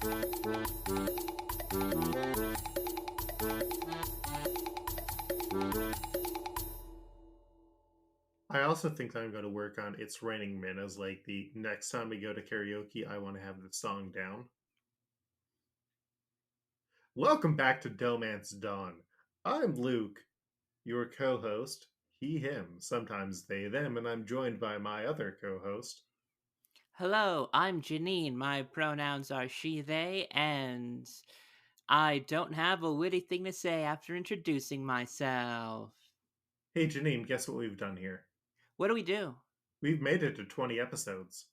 I also think that I'm going to work on It's Raining Men as like the next time we go to karaoke, I want to have the song down. Welcome back to DohMance Dawn. I'm Luke, your co-host, he, him, sometimes they, them, and I'm joined by my other co-host. Hello, I'm Janine. My pronouns are she, they, and I don't have a witty thing to say after introducing myself. Hey Janine, guess what we've done here? What do we do? We've made it to 20 episodes.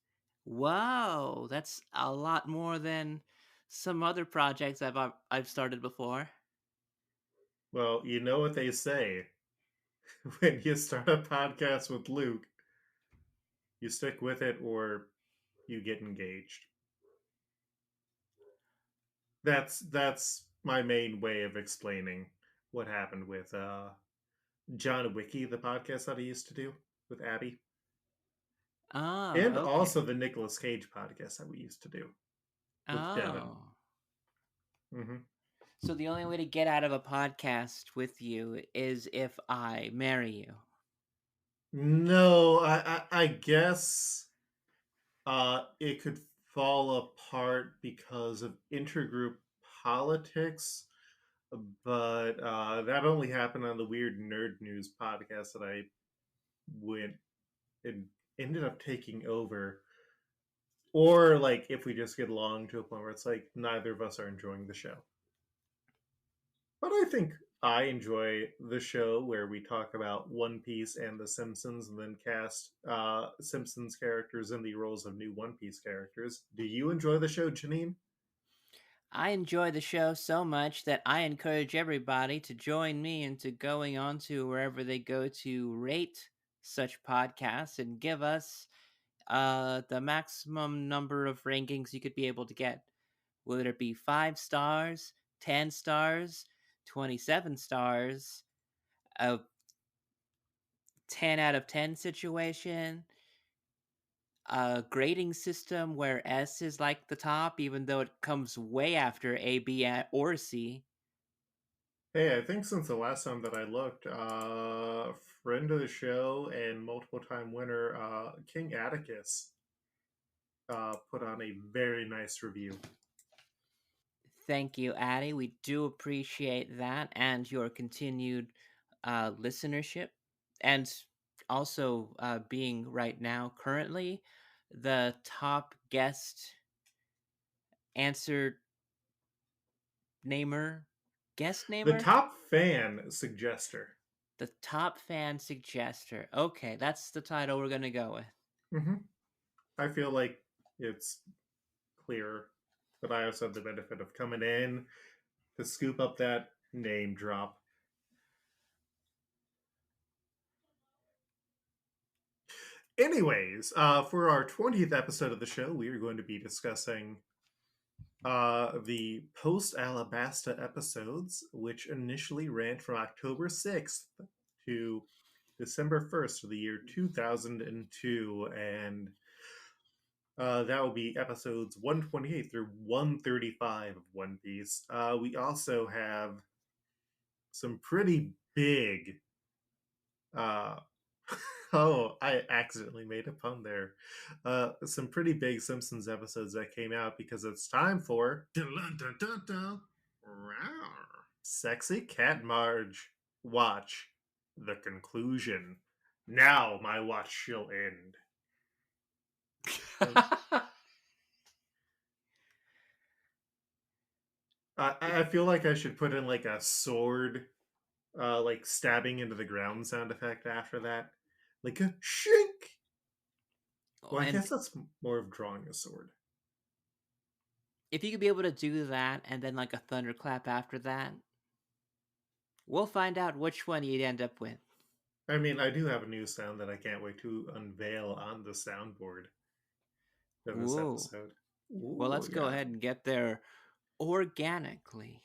Whoa, that's a lot more than some other projects I've started before. Well, you know what they say. When you start a podcast with Luke, you stick with it or you get engaged. That's my main way of explaining what happened with John Wiki, the podcast that I used to do with Abby. Oh, And also okay. the Nicolas Cage podcast that we used to do with Devin. Oh. Mm-hmm. So the only way to get out of a podcast with you is if I marry you. No, I guess it could fall apart because of intergroup politics, but that only happened on the Weird Nerd News podcast that I went and ended up taking over. Or like if we just get along to a point where it's like neither of us are enjoying the show. But I think I enjoy the show where we talk about One Piece and The Simpsons and then cast Simpsons characters in the roles of new One Piece characters. Do you enjoy the show, Janine? I enjoy the show so much that I encourage everybody to join me into going on to wherever they go to rate such podcasts and give us the maximum number of rankings you could be able to get. Whether it be 5 stars, 10 stars, 27 stars, a 10 out of 10 situation, a grading system where S is like the top, even though it comes way after A, B, or C. Hey, I think since the last time that I looked, friend of the show and multiple time winner King Atticus put on a very nice review. Thank you, Addie. We do appreciate that and your continued listenership. And also being right now, currently, the top guest answer namer, guest The namer? top fan suggester. The top fan suggester. Okay, that's the title we're going to go with. Mm-hmm. I feel like it's clear, but I also have the benefit of coming in to scoop up that name drop. Anyways, for our 20th episode of the show, we are going to be discussing the post Alabasta episodes, which initially ran from October 6th to December 1st of the year 2002. And that will be episodes 128 through 135 of One Piece. We also have some pretty big. Uh, oh, I accidentally made a pun there. Some pretty big Simpsons episodes that came out because it's time for Sexy Cat Marge. Watch the conclusion. Now my watch shall end. I feel like I should put in like a sword, like stabbing into the ground sound effect after that, like a shink. Well, I And guess that's more of drawing a sword. if you could be able to do that and then like a thunderclap after that, we'll find out which one you'd end up with. I mean, I do have a new sound that I can't wait to unveil on the soundboard of this Ooh. episode. Well, Ooh, let's go yeah. ahead and get there organically.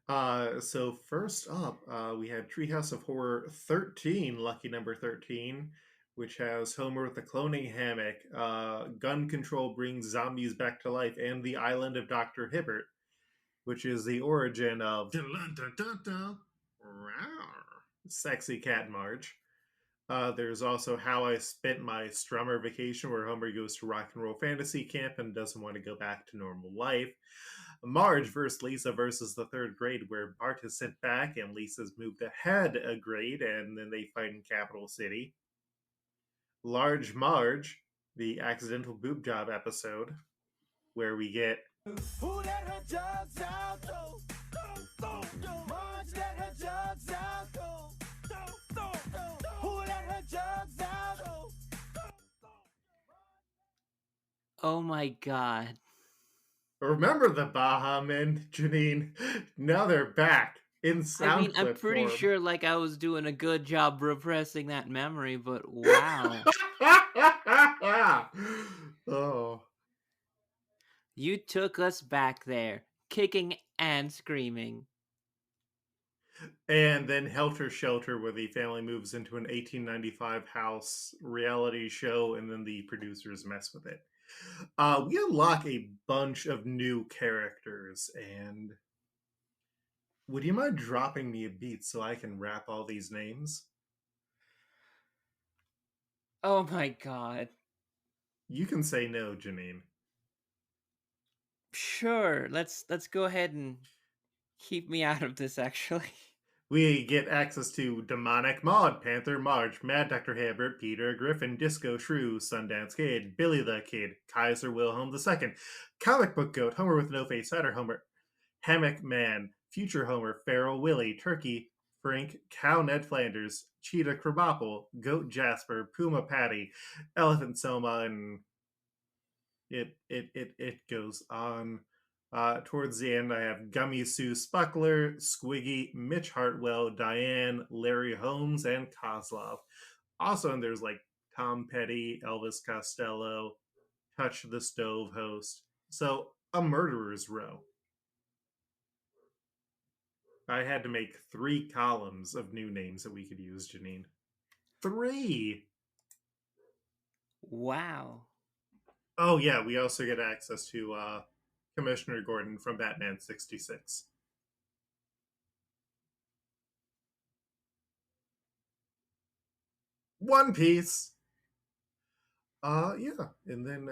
So first up, we had Treehouse of Horror 13, lucky number 13, which has Homer with the cloning hammock, gun control brings zombies back to life, and the island of Dr. Hibbert, which is the origin of Sexy Cat Marge. There's also How I Spent My Strummer Vacation, where Homer goes to rock and roll fantasy camp and doesn't want to go back to normal life. Marge versus Lisa versus the third grade, where Bart is sent back and Lisa's moved ahead a grade, and then they fight in Capital City. Large Marge, the accidental boob job episode, where we get who let her jugs out, go, go, go, go. Marge let her jugs out, go, go, go, go. Who let her jugs out, go, go, go. Oh my god. Remember the Baha Men, Janine? Now they're back in I mean, sound I'm clip pretty form. sure like I was doing a good job repressing that memory, but wow. Oh. You took us back there, kicking and screaming. And then Helter Shelter, where the family moves into an 1895 house reality show, and then the producers mess with it. We unlock a bunch of new characters, and would you mind dropping me a beat so I can rap all these names? Oh my god. You can say no, Janine. Sure, let's go ahead and keep me out of this actually. We get access to Demonic Maud, Panther Marge, Mad Dr. Hibbert, Peter Griffin, Disco Shrew, Sundance Kid, Billy the Kid, Kaiser Wilhelm II, Comic Book Goat, Homer with No Face, Cider Homer, Hammock Man, Future Homer, Feral Willie, Turkey, Frank, Cow Ned Flanders, Cheetah Krabappel, Goat Jasper, Puma Patty, Elephant Soma, and it goes on. Towards the end, I have Gummy Sue Spuckler, Squiggy, Mitch Hartwell, Diane, Larry Holmes, and Kozlov. Also, and there's like Tom Petty, Elvis Costello, Touch the Stove host. So, a murderer's row. I had to make 3 columns of new names that we could use, Janine. 3! Wow. Oh, yeah, we also get access to Commissioner Gordon from Batman 66. One Piece! Yeah, and then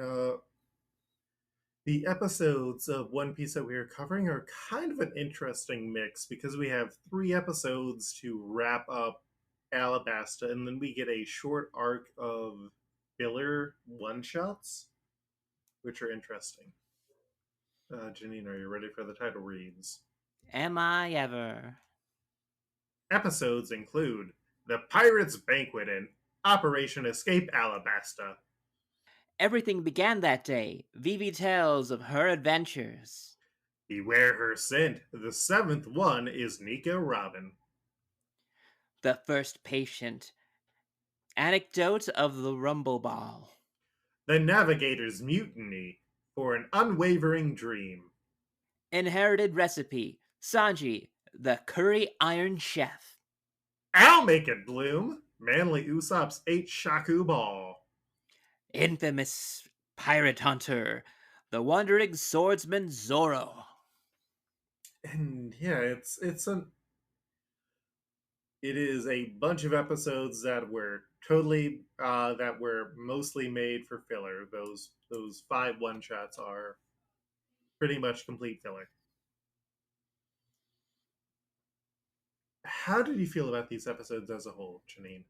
the episodes of One Piece that we are covering are kind of an interesting mix because we have 3 episodes to wrap up Alabasta, and then we get a short arc of filler one shots, which are interesting. Janine, are you ready for the title reads? Am I ever? Episodes include The Pirates' Banquet and Operation Escape Alabasta. Everything began that day. Vivi tells of her adventures. Beware her scent. The 7th one is Nico Robin. The first patient. Anecdote of the Rumble Ball. The Navigator's Mutiny for an Unwavering Dream. Inherited recipe. Sanji, the curry iron chef. I'll make it bloom. Manly Usopp's 8 Shaku Ball. Infamous pirate hunter. The wandering swordsman Zoro. And yeah, it is a bunch of episodes that were mostly made for filler. Those 5 one shots are pretty much complete filler. How did you feel about these episodes as a whole, Janine?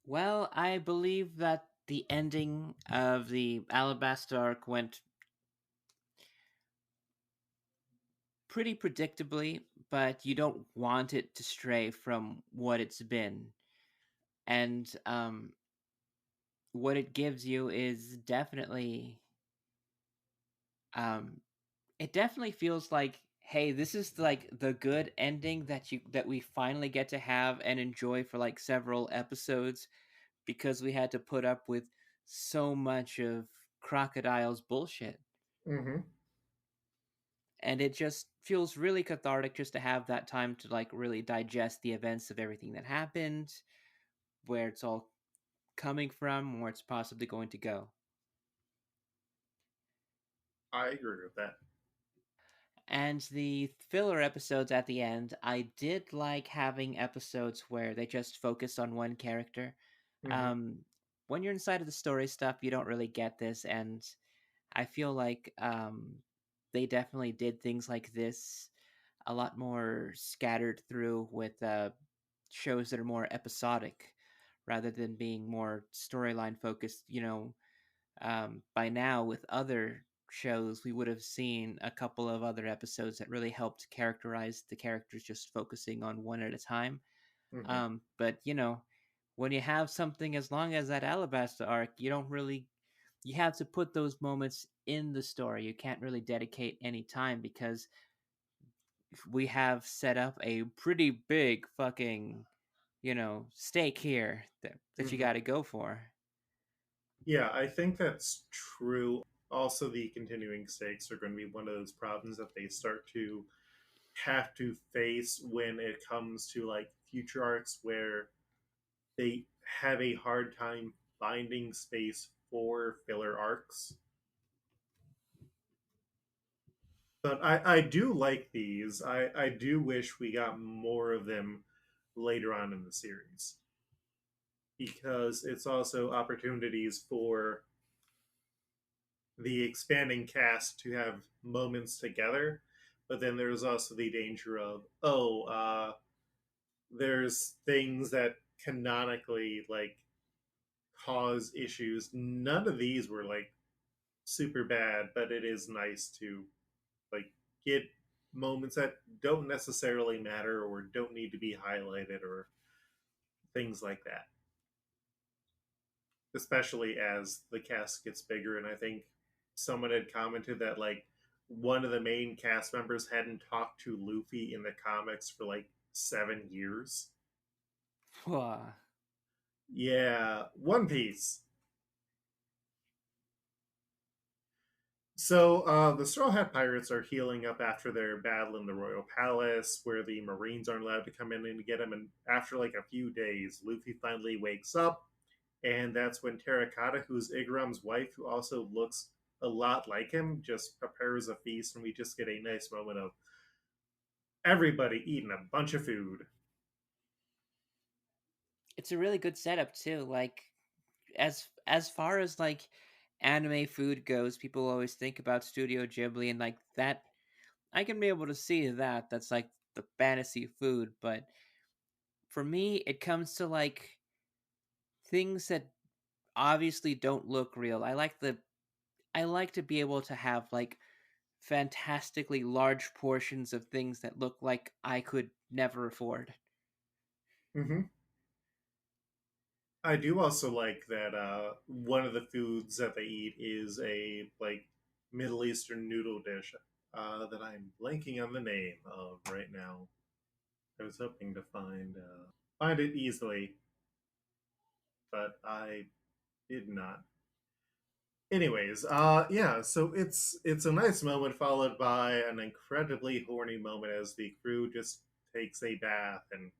Well, I believe that the ending of the Alabasta arc went pretty predictably, but you don't want it to stray from what it's been. And what it gives you is definitely it definitely feels like, hey, this is like the good ending that we finally get to have and enjoy for like several episodes, because we had to put up with so much of Crocodile's bullshit. Mm-hmm. And it just feels really cathartic just to have that time to like really digest the events of everything that happened. where it's all coming from, where it's possibly going to go. I agree with that. And the filler episodes at the end, I did like having episodes where they just focus on one character. Mm-hmm. Um, when you're inside of the story stuff, you don't really get this, and I feel like they definitely did things like this a lot more scattered through with shows that are more episodic rather than being more storyline focused. By now with other shows, we would have seen a couple of other episodes that really helped characterize the characters, just focusing on one at a time. Mm-hmm. But when you have something as long as that Alabasta arc, you don't really you have to put those moments in the story. You can't really dedicate any time because we have set up a pretty big fucking stake here that you Mm-hmm. got to go for. Yeah, I think that's true. Also, the continuing stakes are going to be one of those problems that they start to have to face when it comes to like future arcs where they have a hard time finding space for filler arcs. But I do like these. I do wish we got more of them later on in the series because it's also opportunities for the expanding cast to have moments together. But then there's also the danger of, there's things that canonically like cause issues. None of these were like super bad, but it is nice to like get moments that don't necessarily matter or don't need to be highlighted or things like that. Especially as the cast gets bigger, and I think someone had commented that like one of the main cast members hadn't talked to Luffy in the comics for like 7 years. Yeah, One Piece. So the Straw Hat Pirates are healing up after their battle in the Royal Palace, where the Marines aren't allowed to come in and get them. And after like a few days, Luffy finally wakes up, and that's when Terracotta, who's Igram's wife, who also looks a lot like him, just prepares a feast, and we just get a nice moment of everybody eating a bunch of food. It's a really good setup too. Like as far as like anime food goes, people always think about Studio Ghibli and like that. I can be able to see that. That's like the fantasy food, but for me, it comes to like things that obviously don't look real. I like to be able to have like fantastically large portions of things that look like I could never afford. Mm-hmm. I do also like that one of the foods that they eat is a like Middle Eastern noodle dish that I'm blanking on the name of right now. I was hoping to find it easily, but I did not. Anyways, yeah, so it's a nice moment followed by an incredibly horny moment as the crew just takes a bath and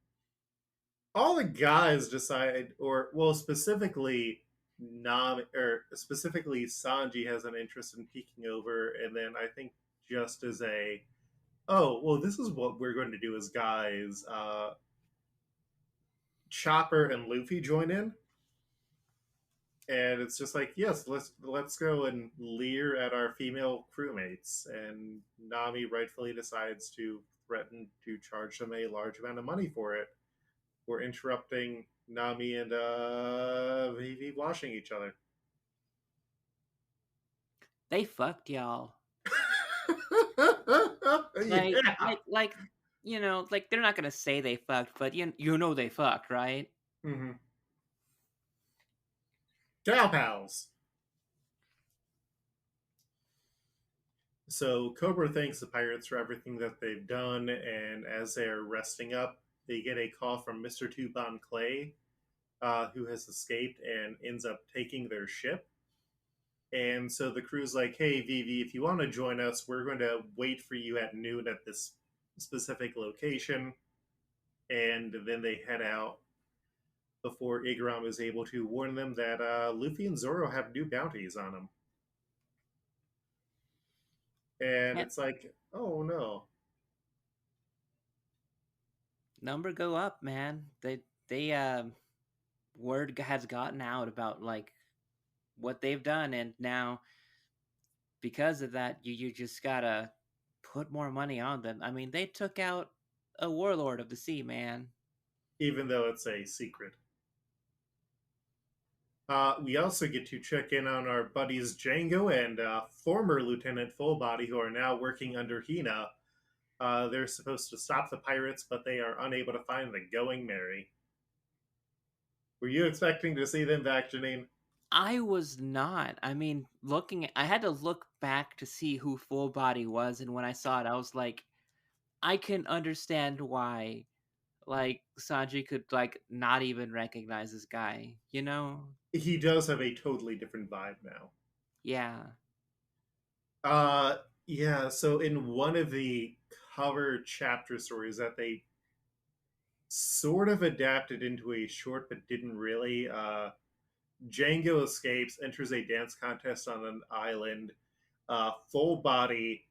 all the guys decide, or well, specifically Nam or specifically Sanji has an interest in peeking over, and then I think just as a oh well, this is what we're going to do as guys. Chopper and Luffy join in, and it's just like yes, let's go and leer at our female crewmates, and Nami rightfully decides to threaten to charge them a large amount of money for it. We're interrupting Nami and Vivi washing each other. They fucked y'all. Like Yeah. like like like they're not gonna say they fucked, but you know they fucked, right? Mm-hmm. Cow pals. So Cobra thanks the pirates for everything that they've done, and as they're resting up, they get a call from Mr. Tubon Clay, who has escaped and ends up taking their ship. And so the crew's like, hey, Vivi, if you want to join us, we're going to wait for you at noon at this specific location. And then they head out. before Igaram is able to warn them that Luffy and Zoro have new bounties on them. And Can't it's like, oh no. number go up, man. They word has gotten out about like what they've done, and now because of that, you just gotta put more money on them. I mean, they took out a warlord of the sea, man. Even though it's a secret. We also get to check in on our buddies Django and former Lieutenant Fullbody, who are now working under Hina. They're supposed to stop the pirates, but they are unable to find the Going Merry. Were you expecting to see them back, Janine? I was not. I mean, I had to look back to see who Full Body was, and when I saw it, I was like, I can understand why. Like Sanji could like not even recognize this guy, you know? He does have a totally different vibe now. Yeah. Uh, yeah. So in one of the cover chapter stories that they sort of adapted into a short, but didn't really. Django escapes, enters a dance contest on an island. Full Body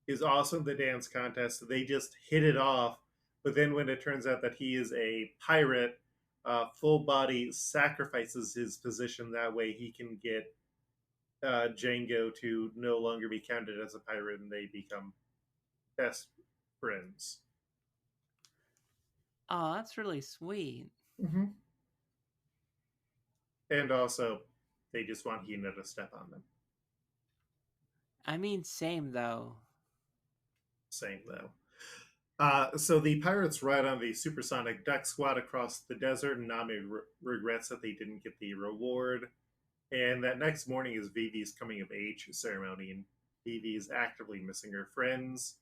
is also in the dance contest. They just hit it off. But then when it turns out that he is a pirate, Full Body sacrifices his position. That way he can get Django to no longer be counted as a pirate and they become best friends. Oh, that's really sweet. Mm-hmm. And also, they just want Hina to step on them. I mean, same though. Same though. So the pirates ride on the supersonic duck squad across the desert, and Nami regrets that they didn't get the reward. And that next morning is Vivi's coming of age ceremony, and Vivi is actively missing her friends.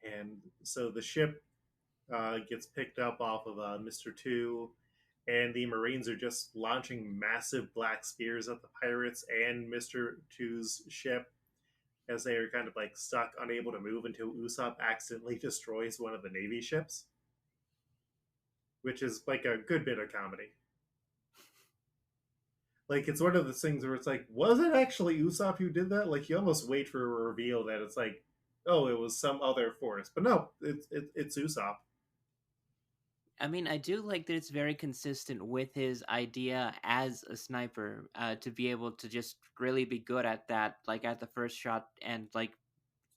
And so the ship gets picked up off of Mr. Two, and the Marines are just launching massive black spears at the pirates and Mr. Two's ship as they are kind of like stuck, unable to move until Usopp accidentally destroys one of the Navy ships, which is like a good bit of comedy. Like it's one of the things where it's like, was it actually Usopp who did that? Like you almost wait for a reveal that it's like, oh, it was some other force, but no, it's Usopp. I mean, I do like that it's very consistent with his idea as a sniper, to be able to just really be good at that, like at the first shot, and like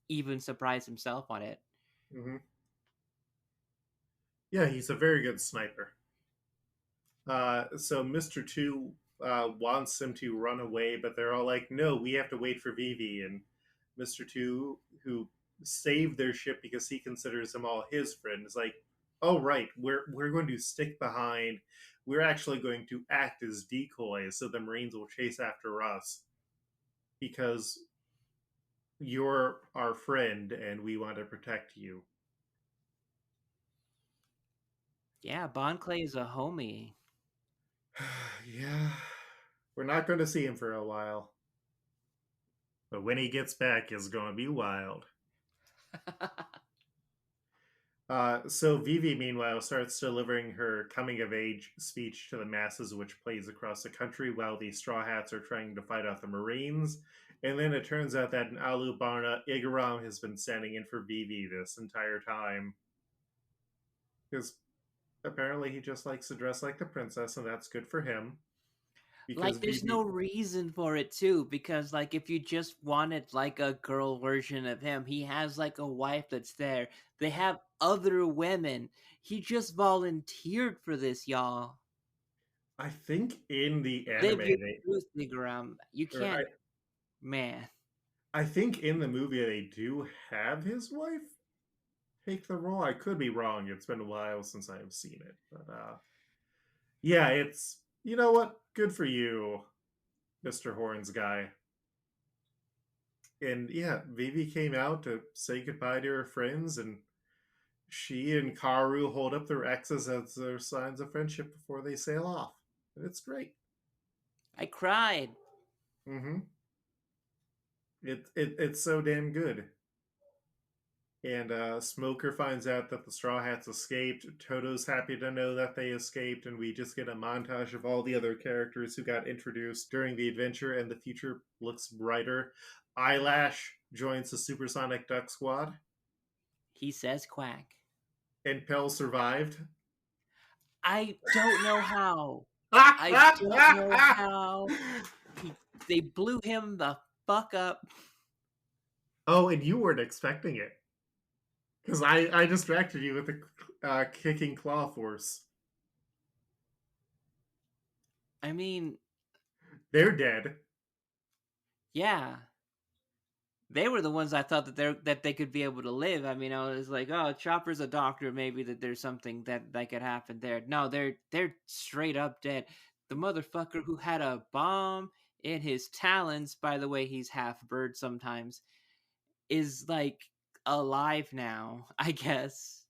even surprise himself on it. Mm-hmm. Yeah, he's a very good sniper. So Mr. Two wants him to run away, but they're all like, no, we have to wait for Vivi. And Mr. Two, who saved their ship because he considers them all his friend, is like, oh, right, we're going to stick behind. We're actually going to act as decoys so the Marines will chase after us because you're our friend and we want to protect you. Yeah, Bon Clay is a homie. Yeah, we're not going to see him for a while. But when he gets back, it's going to be wild. So Vivi, meanwhile, starts delivering her coming of age speech to the masses, which plays across the country while the Straw Hats are trying to fight off the Marines. And then it turns out that in Alubarna, Igaram has been standing in for Vivi this entire time. Because apparently he just likes to dress like the princess, and that's good for him. Because Like there's no Vivi, reason for it too, because like if you just wanted like a girl version of him, he has like a wife that's there. They have other women. He just volunteered for this, y'all. I think in the anime, Live your truth, Nigram. You or can't, man. I think in the movie they do have his wife take the role. I could be wrong. It's been a while since I have seen it, but yeah, it's you know what? Good for you, Mr. Horns guy. And yeah, Vivi came out to say goodbye to her friends, and she and Karu hold up their X's as their signs of friendship before they sail off. And it's great. I cried. Mm-hmm. It's so damn good. And Smoker finds out that the Straw Hats escaped. Toto's happy to know that they escaped, and we just get a montage of all the other characters who got introduced during the adventure, and the future looks brighter. Eyelash joins the Supersonic Duck Squad, He says quack. and Pell survived. I don't know how. I don't know how. He they blew him the fuck up. Oh, and you weren't expecting it because I distracted you with the kicking claw force. I mean, They're dead. yeah. They were the ones I thought that they could be able to live. I mean, I was like, oh, Chopper's a doctor, maybe that there's something that could happen there. No, they're straight up dead. The motherfucker who had a bomb in his talons, by the way, he's half bird sometimes, is like alive now, I guess.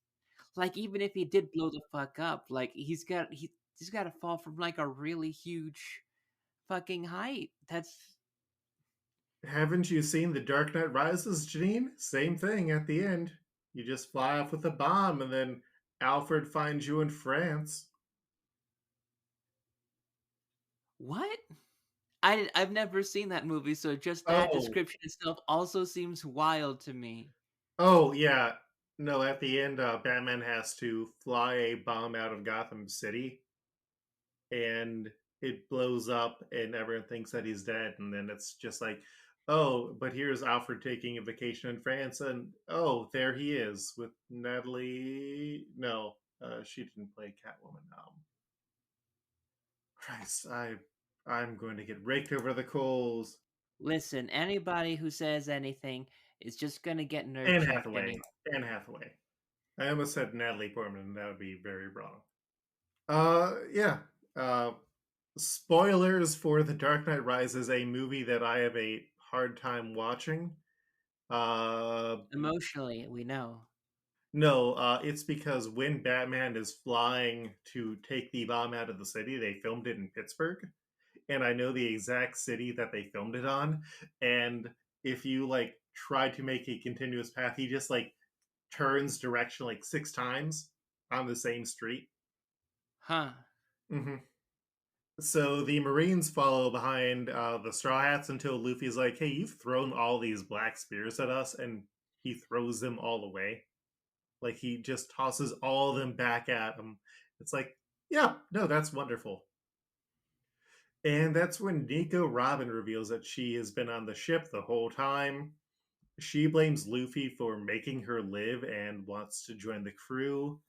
Like even if he did blow the fuck up, like he's got to fall from like a really huge fucking height. That's Haven't you seen The Dark Knight Rises, Janine? Same thing at the end. You just fly off with a bomb, and then Alfred finds you in France. what? I've never seen that movie, so just that Oh, description itself also seems wild to me. oh yeah. No, at the end, Batman has to fly a bomb out of Gotham City, and it blows up, and everyone thinks that he's dead. And then it's just like, oh, but here's Alfred taking a vacation in France, and oh, there he is with Natalie. No, she didn't play Catwoman. Christ, I'm going to get raked over the coals. Listen, anybody who says anything is just gonna get nerd Anne checked Hathaway. anyway. Anne Hathaway. I almost said Natalie Portman. That would be very wrong. Yeah. Uh, Spoilers for The Dark Knight Rises, a movie that I have a hard time watching. Uh, Emotionally, we know. no, it's because when Batman is flying to take the bomb out of the city, they filmed it in Pittsburgh, and I know the exact city that they filmed it on. And if you like try to make a continuous path, he just like turns direction like 6 times on the same street. Huh. Mm-hmm. So the Marines follow behind the Straw Hats until Luffy's like, "Hey, you've thrown all these black spears at us," and he throws them all away. Like he just tosses all of them back at him. It's like, yeah, no, that's wonderful. And that's when Nico Robin reveals that she has been on the ship the whole time. She blames Luffy for making her live and wants to join the crew.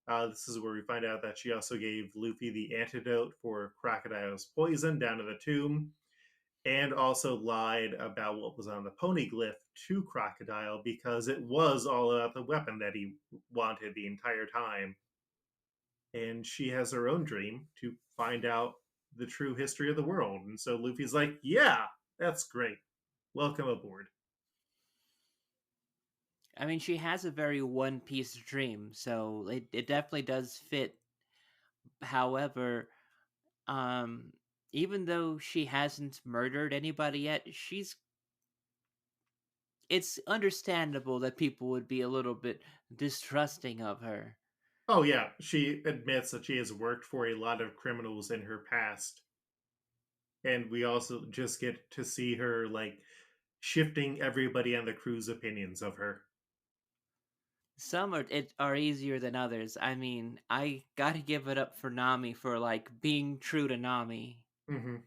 This is where we find out that she also gave Luffy the antidote for Crocodile's poison down in the tomb, and also lied about what was on the poneglyph to Crocodile because it was all about the weapon that he wanted the entire time. And she has her own dream to find out the true history of the world. And so Luffy's like, yeah, that's great. Welcome aboard. I mean, she has a very One Piece dream, so it definitely does fit. However, um, even though she hasn't murdered anybody yet, it's understandable that people would be a little bit distrusting of her. Oh, yeah, she admits that she has worked for a lot of criminals in her past. And we also just get to see her, like, shifting everybody on the crew's opinions of her. Some are easier than others. I mean, I gotta give it up for Nami for like being true to Nami. Mm-hmm.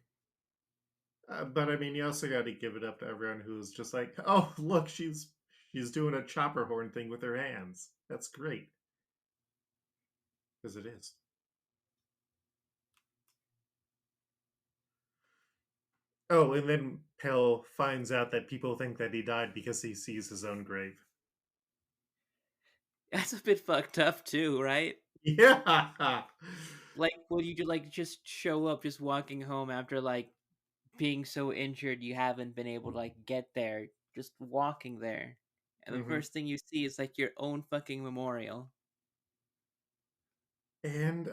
But I mean, you also got to give it up to everyone who's just like, oh, look, she's doing a chopper horn thing with her hands. That's great because it is. Oh, and then Pell finds out that people think that he died because he sees his own grave. That's a bit fucked up too, right? Yeah. Like, would you like just show up, just walking home after like being so injured you haven't been able to like get there, just walking there, and the Hmm. first thing you see is like your own fucking memorial. And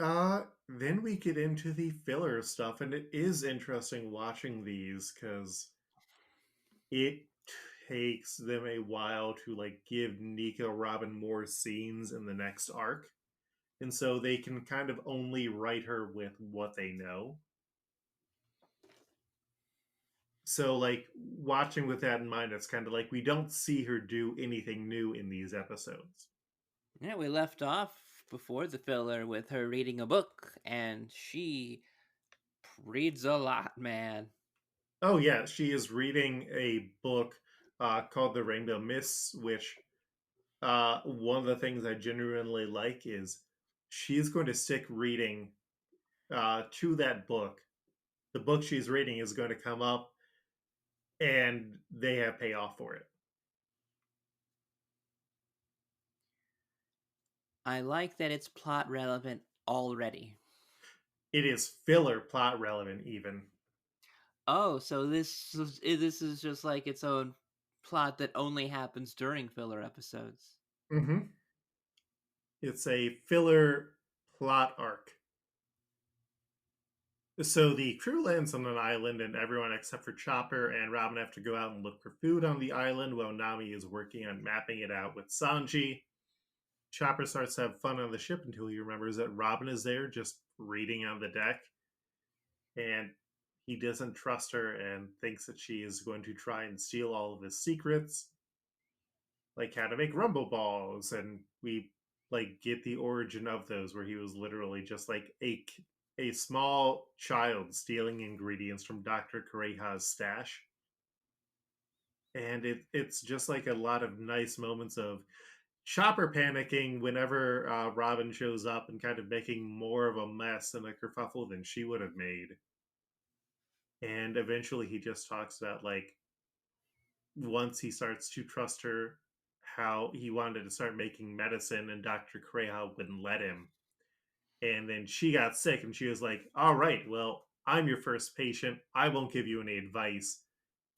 then we get into the filler stuff, and it is interesting watching these because it takes them a while to like give Nico Robin more scenes in the next arc. And so they can kind of only write her with what they know. So like watching with that in mind, it's kind of like we don't see her do anything new in these episodes. Yeah, we left off before the filler with her reading a book, and she reads a lot, man. Oh yeah, she is reading a book called The Rainbow Mists, which one of the things I genuinely like is she's going to stick reading to that book. The book she's reading is going to come up, and they have payoff for it. I like that it's plot relevant already. It is filler plot relevant, even. Oh, so this is just like its own plot that only happens during filler episodes. Mm-hmm. It's a filler plot arc. So the crew lands on an island, and everyone except for Chopper and Robin have to go out and look for food on the island while Nami is working on mapping it out with Sanji. Chopper starts to have fun on the ship until he remembers that Robin is there just reading on the deck. And he doesn't trust her and thinks that she is going to try and steal all of his secrets, like how to make rumble balls. And we like get the origin of those, where he was literally just like a small child stealing ingredients from Dr. Kureha's stash. And it's just like a lot of nice moments of Chopper panicking whenever Robin shows up and kind of making more of a mess and a kerfuffle than she would have made. And eventually he just talks about like once he starts to trust her, how he wanted to start making medicine and Dr. Kureha wouldn't let him. And then she got sick and she was like, all right, well, I'm your first patient. I won't give you any advice.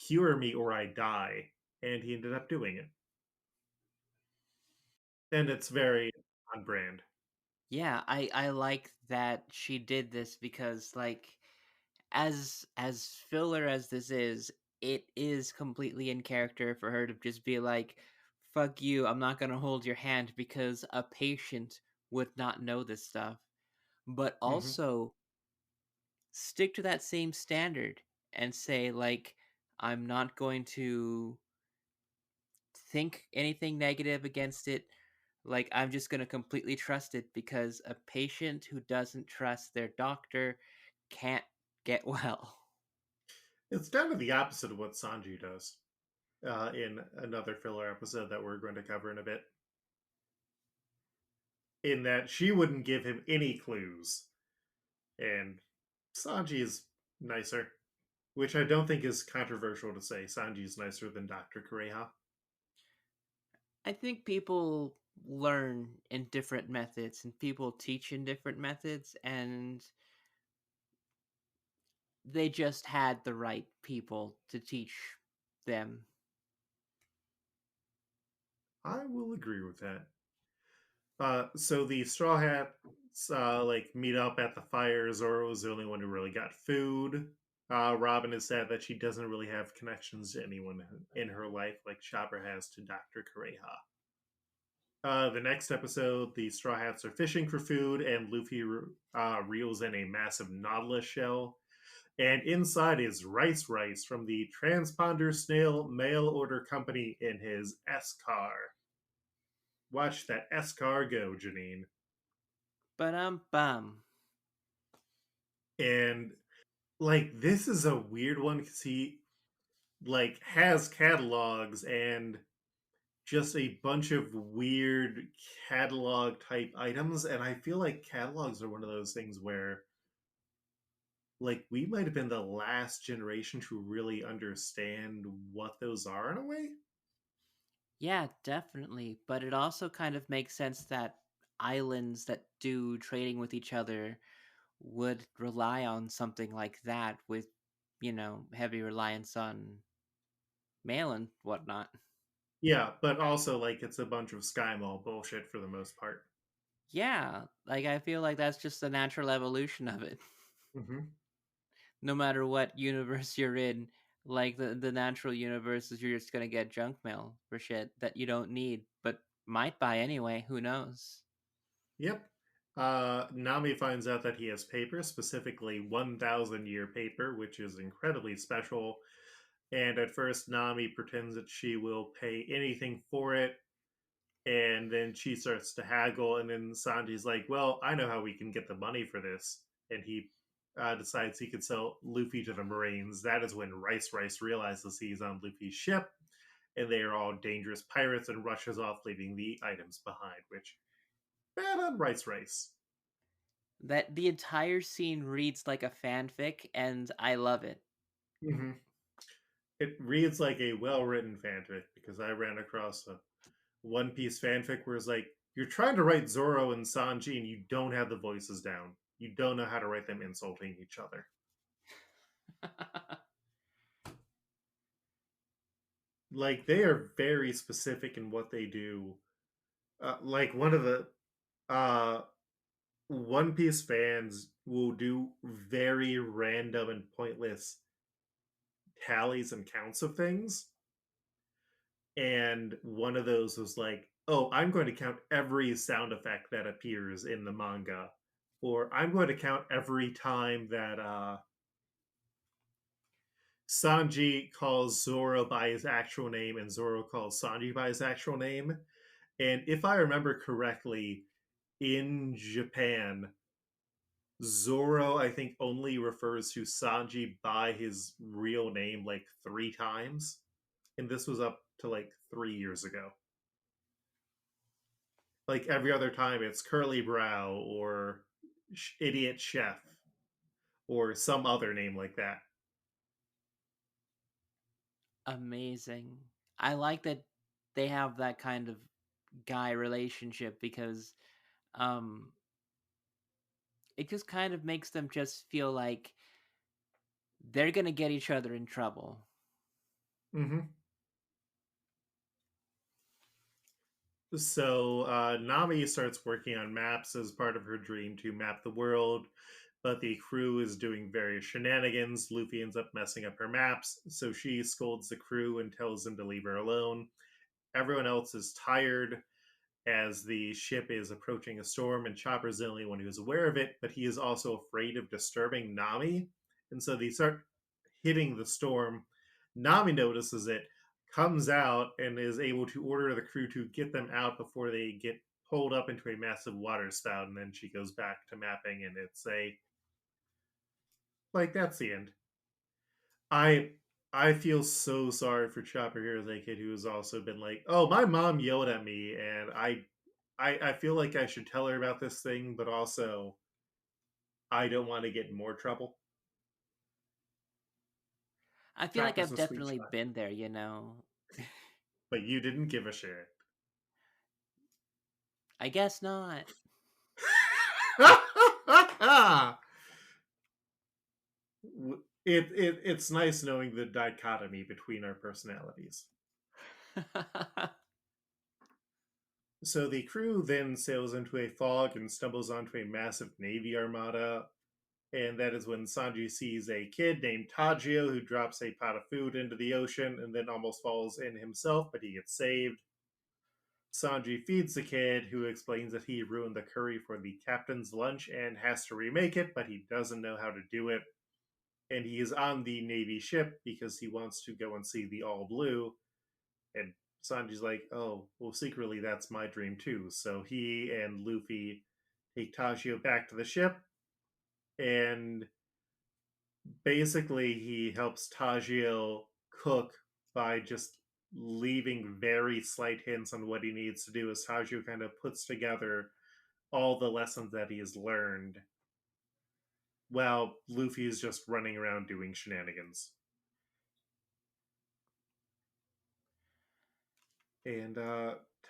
Cure me or I die. And he ended up doing it. And it's very on brand. Yeah, I like that she did this because like as filler as this is, it is completely in character for her to just be like, fuck you, I'm not gonna hold your hand because a patient would not know this stuff. But Mm-hmm. also stick to that same standard and say like, I'm not going to think anything negative against it. Like, I'm just going to completely trust it because a patient who doesn't trust their doctor can't get well. It's kind of the opposite of what Sanji does in another filler episode that we're going to cover in a bit. In that she wouldn't give him any clues, and Sanji is nicer, which I don't think is controversial to say. Sanji is nicer than Dr. Kureha. I think people learn in different methods and people teach in different methods, and they just had the right people to teach them. I will agree with that. So the Straw Hats like meet up at the fire. Zoro was the only one who really got food. Robin is sad that she doesn't really have connections to anyone in her life like Chopper has to Dr. Kureha. The next episode, the Straw Hats are fishing for food, and Luffy reels in a massive nautilus shell. And inside is Rice from the Transponder Snail Mail Order Company in his S car. Watch that S car go, Janine. But bum. And like this is a weird one because he like has catalogs and just a bunch of weird catalog type items, and I feel like catalogs are one of those things where like we might have been the last generation to really understand what those are in a way. Yeah, definitely. But it also kind of makes sense that islands that do trading with each other would rely on something like that with, heavy reliance on mail and whatnot. Yeah, but also like it's a bunch of Sky Mall bullshit for the most part. Yeah, like I feel like that's just the natural evolution of it. Mm-hmm. No matter what universe you're in, Like the natural universe is you're just gonna get junk mail for shit that you don't need, but might buy anyway. Who knows? Yep. Nami finds out that he has paper, specifically 1,000-year paper, which is incredibly special. And at first, Nami pretends that she will pay anything for it. And then she starts to haggle. And then Sanji's like, well, I know how we can get the money for this. And he decides he could sell Luffy to the Marines. That is when Rice realizes he's on Luffy's ship. And they are all dangerous pirates and rushes off, leaving the items behind, which, bad on Rice. That the entire scene reads like a fanfic, and I love it. Mm-hmm. It reads like a well-written fanfic because I ran across a One Piece fanfic where it's like you're trying to write Zoro and Sanji and you don't have the voices down. You don't know how to write them insulting each other. Like they are very specific in what they do. Like one of the uh, One Piece fans will do very random and pointless tallies and counts of things, and one of those was like, oh, I'm going to count every sound effect that appears in the manga, or I'm going to count every time that Sanji calls Zoro by his actual name and Zoro calls Sanji by his actual name. And if I remember correctly, in Japan, Zoro, I think, only refers to Sanji by his real name like 3 times. And this was up to like 3 years ago. Like every other time, it's Curly Brow or Idiot Chef or some other name like that. Amazing. I like that they have that kind of guy relationship because um it just kind of makes them just feel like they're gonna get each other in trouble. Mm-hmm. So Nami starts working on maps as part of her dream to map the world, but the crew is doing various shenanigans. Luffy ends up messing up her maps, so she scolds the crew and tells them to leave her alone. Everyone else is tired as the ship is approaching a storm, and Chopper's the only one who's aware of it, but he is also afraid of disturbing Nami. And so they start hitting the storm. Nami notices it, comes out, and is able to order the crew to get them out before they get pulled up into a massive water spout. And then she goes back to mapping, and it's a like that's the end. I I feel so sorry for Chopper here as a kid who has also been like, oh, my mom yelled at me, and I feel like I should tell her about this thing, but also I don't want to get in more trouble. I feel like Chopper's I've a sweet definitely child, been there, you know. but you didn't give a shit. I guess not. It's nice knowing the dichotomy between our personalities. So the crew then sails into a fog and stumbles onto a massive navy armada. And that is when Sanji sees a kid named Tajio who drops a pot of food into the ocean and then almost falls in himself, but he gets saved. Sanji feeds the kid, who explains that he ruined the curry for the captain's lunch and has to remake it, but he doesn't know how to do it. And he is on the Navy ship because he wants to go and see the All Blue. And Sanji's like, oh, well, secretly that's my dream too. So he and Luffy take Tajio back to the ship, and basically he helps Tajio cook by just leaving very slight hints on what he needs to do as Tajio kind of puts together all the lessons that he has learned while Luffy is just running around doing shenanigans. And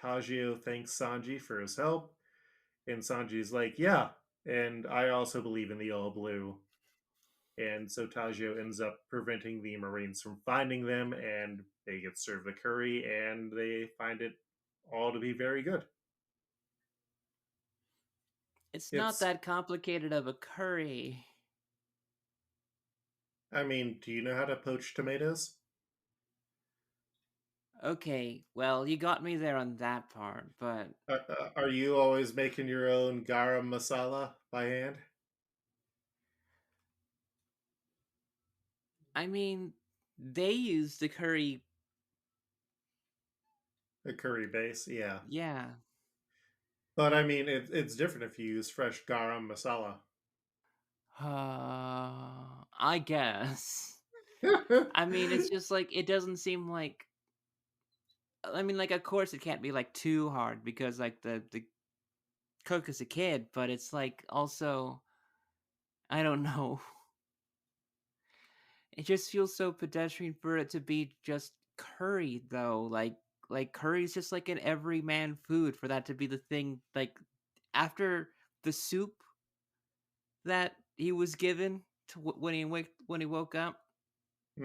Tajio thanks Sanji for his help, and Sanji's like, yeah, and I also believe in the All Blue. And so Tajio ends up preventing the Marines from finding them, and they get served the curry, and they find it all to be very good. It's not It's that complicated of a curry. I mean, do you know how to poach tomatoes? Okay, well, you got me there on that part, but Are you always making your own garam masala by hand? I mean, they use the curry. A curry base, yeah. Yeah. But I mean, it's different if you use fresh garam masala. I guess. I mean, it's just like it doesn't seem like. I mean, like, of course, it can't be like too hard because like the cook is a kid, but it's like also I don't know. It just feels so pedestrian for it to be just curry though. Like curry is just like an everyman food for that to be the thing. Like after the soup that he was given to when he woke up,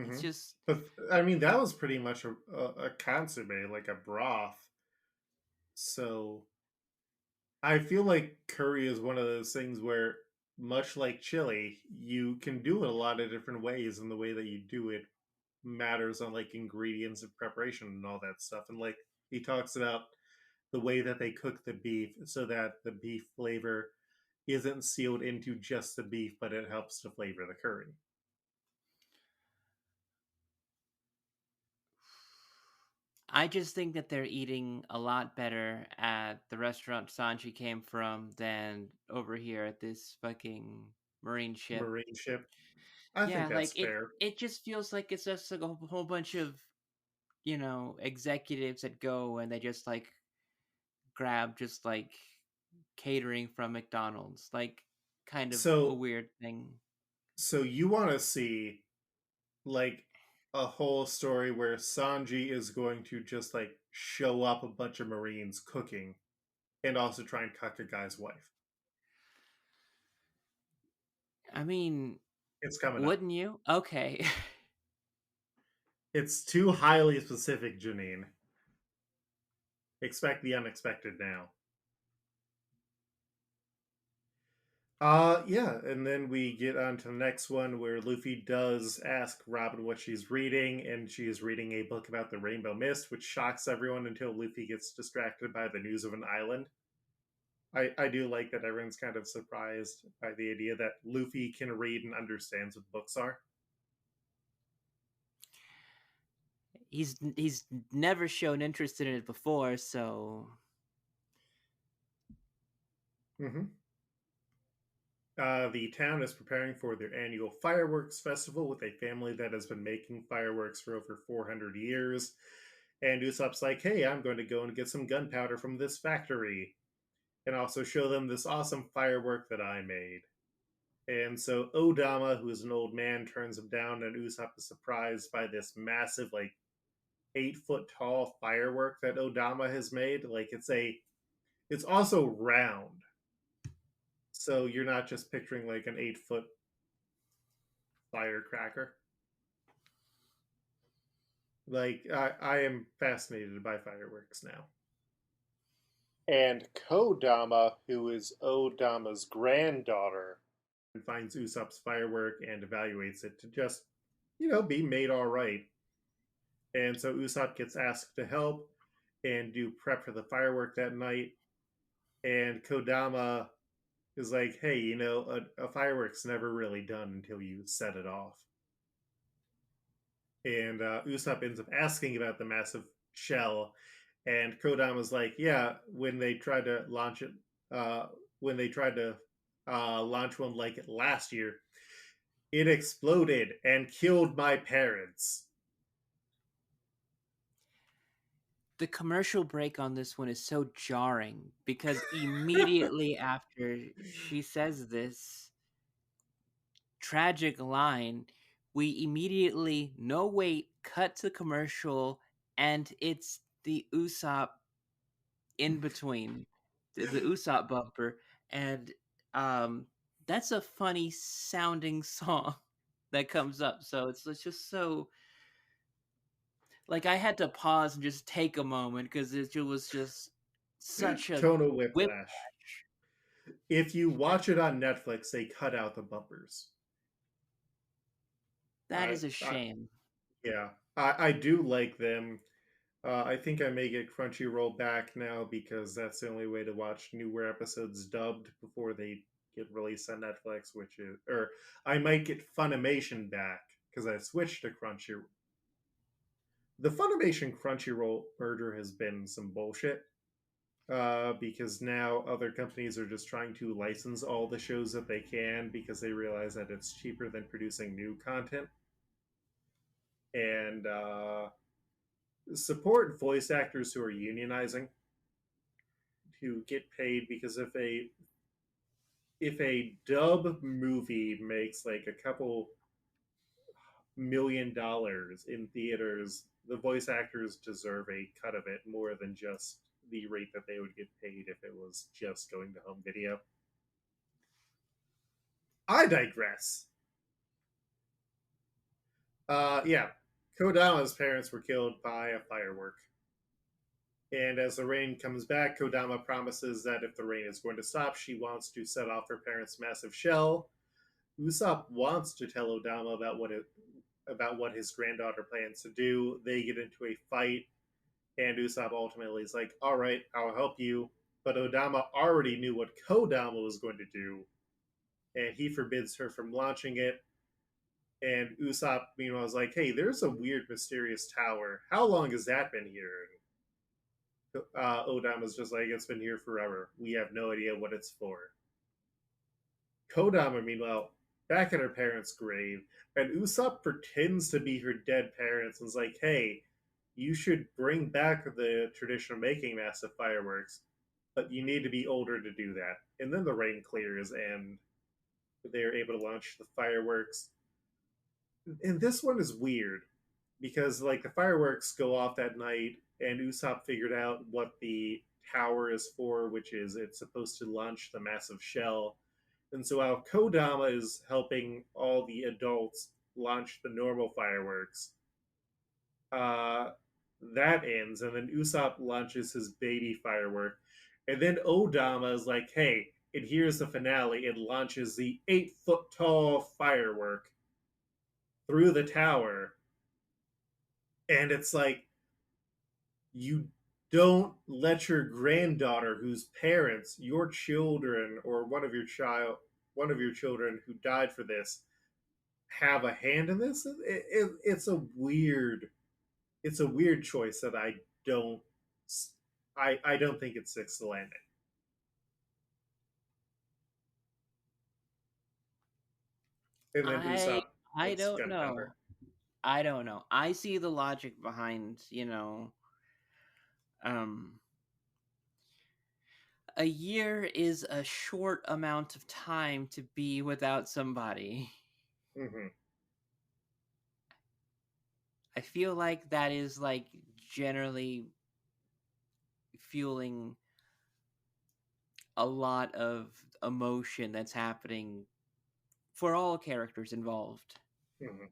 it's hmm just But I mean, that was pretty much a consomme, like a broth. So I feel like curry is one of those things where, much like chili, you can do it a lot of different ways, and the way that you do it matters on like ingredients and preparation and all that stuff. And like he talks about the way that they cook the beef so that the beef flavor isn't sealed into just the beef, but it helps to flavor the curry. I just think that they're eating a lot better at the restaurant Sanji came from than over here at this fucking marine ship. Marine ship. I think Yeah, that's like fair. it just feels like it's just like a whole bunch of, executives that go and they just like grab just like catering from McDonald's. Like kind of a So weird thing. so you want to see like a whole story where Sanji is going to just like show up a bunch of Marines cooking and also try and cuck a guy's wife. I mean, It's coming up. wouldn't you? Okay. It's too highly specific, Janine. Expect the unexpected now. Yeah, and then we get on to the next one where Luffy does ask Robin what she's reading, and she is reading a book about the Rainbow Mist, which shocks everyone until Luffy gets distracted by the news of an island. I do like that everyone's kind of surprised by the idea that Luffy can read and understands what books are. He's never shown interest in it before, so Mm-hmm. The town is preparing for their annual fireworks festival with a family that has been making fireworks for over 400 years. And Usopp's like, hey, I'm going to go and get some gunpowder from this factory and also show them this awesome firework that I made. And so Odama, who is an old man, turns him down, and Usopp is surprised by this massive, like 8 foot tall firework that Odama has made. Like it's also round, so you're not just picturing like an 8 foot firecracker. Like I am fascinated by fireworks now. And Kodama, who is Odama's granddaughter, finds Usopp's firework and evaluates it to just, be made all right. And so Usopp gets asked to help and do prep for the firework that night. And Kodama is like, hey, a firework's never really done until you set it off. And Usopp ends up asking about the massive shell, and Kodama's like, yeah, uh, when they tried to launch one like it last year, it exploded and killed my parents. the commercial break on this one is so jarring because immediately after she says this tragic line, we immediately no wait cut to commercial and it's the Usopp in between the Usopp bumper and um that's a funny sounding song that comes up so it's just so like I had to pause and just take a moment because it was just such a Tonal whip. whiplash. If you watch it on Netflix, they cut out the bumpers. That I, is a I shame. yeah, I do like them. I think I may get Crunchyroll back now because that's the only way to watch newer episodes dubbed before they get released on Netflix. Which is, or I might get Funimation back because I switched to Crunchyroll. The Funimation Crunchyroll merger has been some bullshit because now other companies are just trying to license all the shows that they can because they realize that it's cheaper than producing new content. And support voice actors who are unionizing to get paid because if a dub movie makes like a couple $1 million in theaters, the voice actors deserve a cut of it more than just the rate that they would get paid if it was just going to home video. I digress. Yeah, Kodama's parents were killed by a firework. And as the rain comes back, Kodama promises that if the rain is going to stop, she wants to set off her parents' massive shell. Usopp wants to tell Odama about what his granddaughter plans to do. They get into a fight, and Usopp ultimately is like, "All right, I'll help you." But Odama already knew what Kodama was going to do, and he forbids her from launching it. And Usopp, meanwhile, is like, "Hey, there's a weird, mysterious tower. How long has that been here?" Odama's just like, "It's been here forever. We have no idea what it's for." Kodama, meanwhile, back at her parents' grave, and Usopp pretends to be her dead parents and is like, "Hey, you should bring back the tradition of making massive fireworks, but you need to be older to do that." And then the rain clears and they're able to launch the fireworks. And this one is weird because like the fireworks go off that night, and Usopp figured out what the tower is for, which is it's supposed to launch the massive shell. And so while Kodama is helping all the adults launch the normal fireworks, uh, that ends, and then Usopp launches his baby firework, and then Odama is like, "Hey, and here's the finale." It launches the 8 foot tall firework through the tower, and it's like you don't let your granddaughter, whose parents, your children, or one of your children who died for this, have a hand in this. It's a weird choice that don't I don't think it sticks the landing. And then I Usopp I puts don't gunpowder. know. I don't know. I see the logic behind, um a year is a short amount of time to be without somebody. Hmm. I feel like that is like generally fueling a lot of emotion that's happening for all characters involved. Hmm.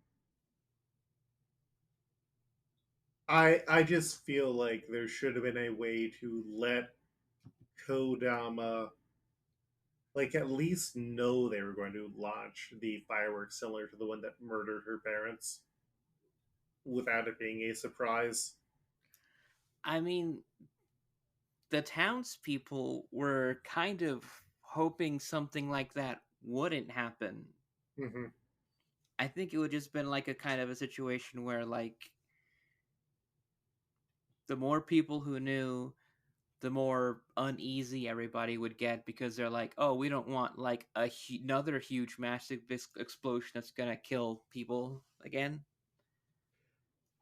I just feel like there should have been a way to let Kodama like at least know they were going to launch the fireworks similar to the one that murdered her parents without it being a surprise. I mean, the townspeople were kind of hoping something like that wouldn't happen. Hmm. I think it would just been like a kind of a situation where like the more people who knew, the more uneasy everybody would get because they're like, "Oh, we don't want like another huge massive explosion that's going to kill people again."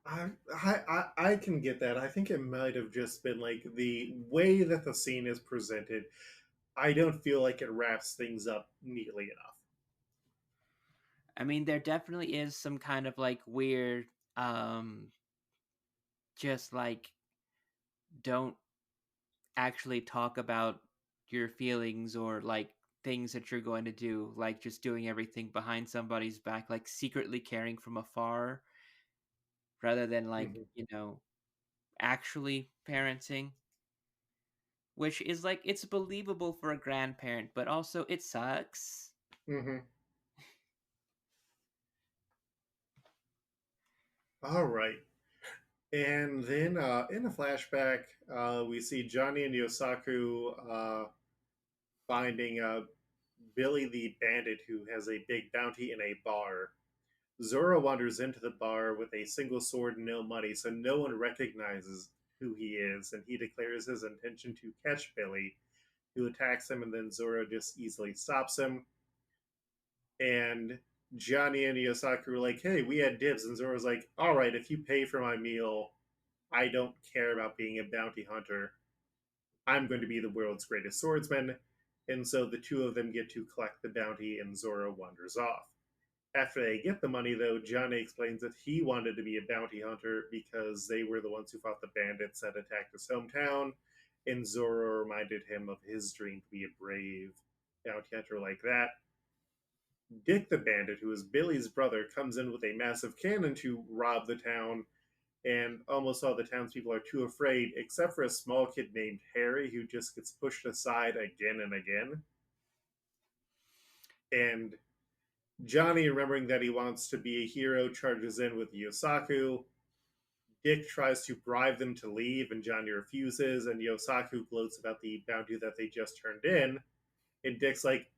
I can get that. I think it might have just been like the way that the scene is presented. I don't feel like it wraps things up neatly enough. I mean, there definitely is some kind of like weird um just like don't actually talk about your feelings or like things that you're going to do, like just doing everything behind somebody's back, like secretly caring from afar rather than like, Hmm. actually parenting, which is like it's believable for a grandparent, but also it sucks. Hmm. All right. And then in a flashback, we see Johnny and Yosaku finding Billy the bandit who has a big bounty in a bar. Zoro wanders into the bar with a single sword and no money, so no one recognizes who he is, and he declares his intention to catch Billy, who attacks him, and then Zoro just easily stops him. And Johnny and Yosaku are like, hey, we had dibs. And Zoro's like, all right, if you pay for my meal, I don't care about being a bounty hunter. I'm going to be the world's greatest swordsman. And so the two of them get to collect the bounty, and Zoro wanders off. After they get the money, though, Johnny explains that he wanted to be a bounty hunter because they were the ones who fought the bandits that attacked his hometown. And Zoro reminded him of his dream to be a brave bounty hunter like that. Dick the bandit, who is Billy's brother, comes in with a massive cannon to rob the town, and almost all the townspeople are too afraid, except for a small kid named Harry, who just gets pushed aside again and again. And Johnny, remembering that he wants to be a hero, charges in with Yosaku. Dick tries to bribe them to leave, and Johnny refuses, and Yosaku gloats about the bounty that they just turned in. And Dick's like,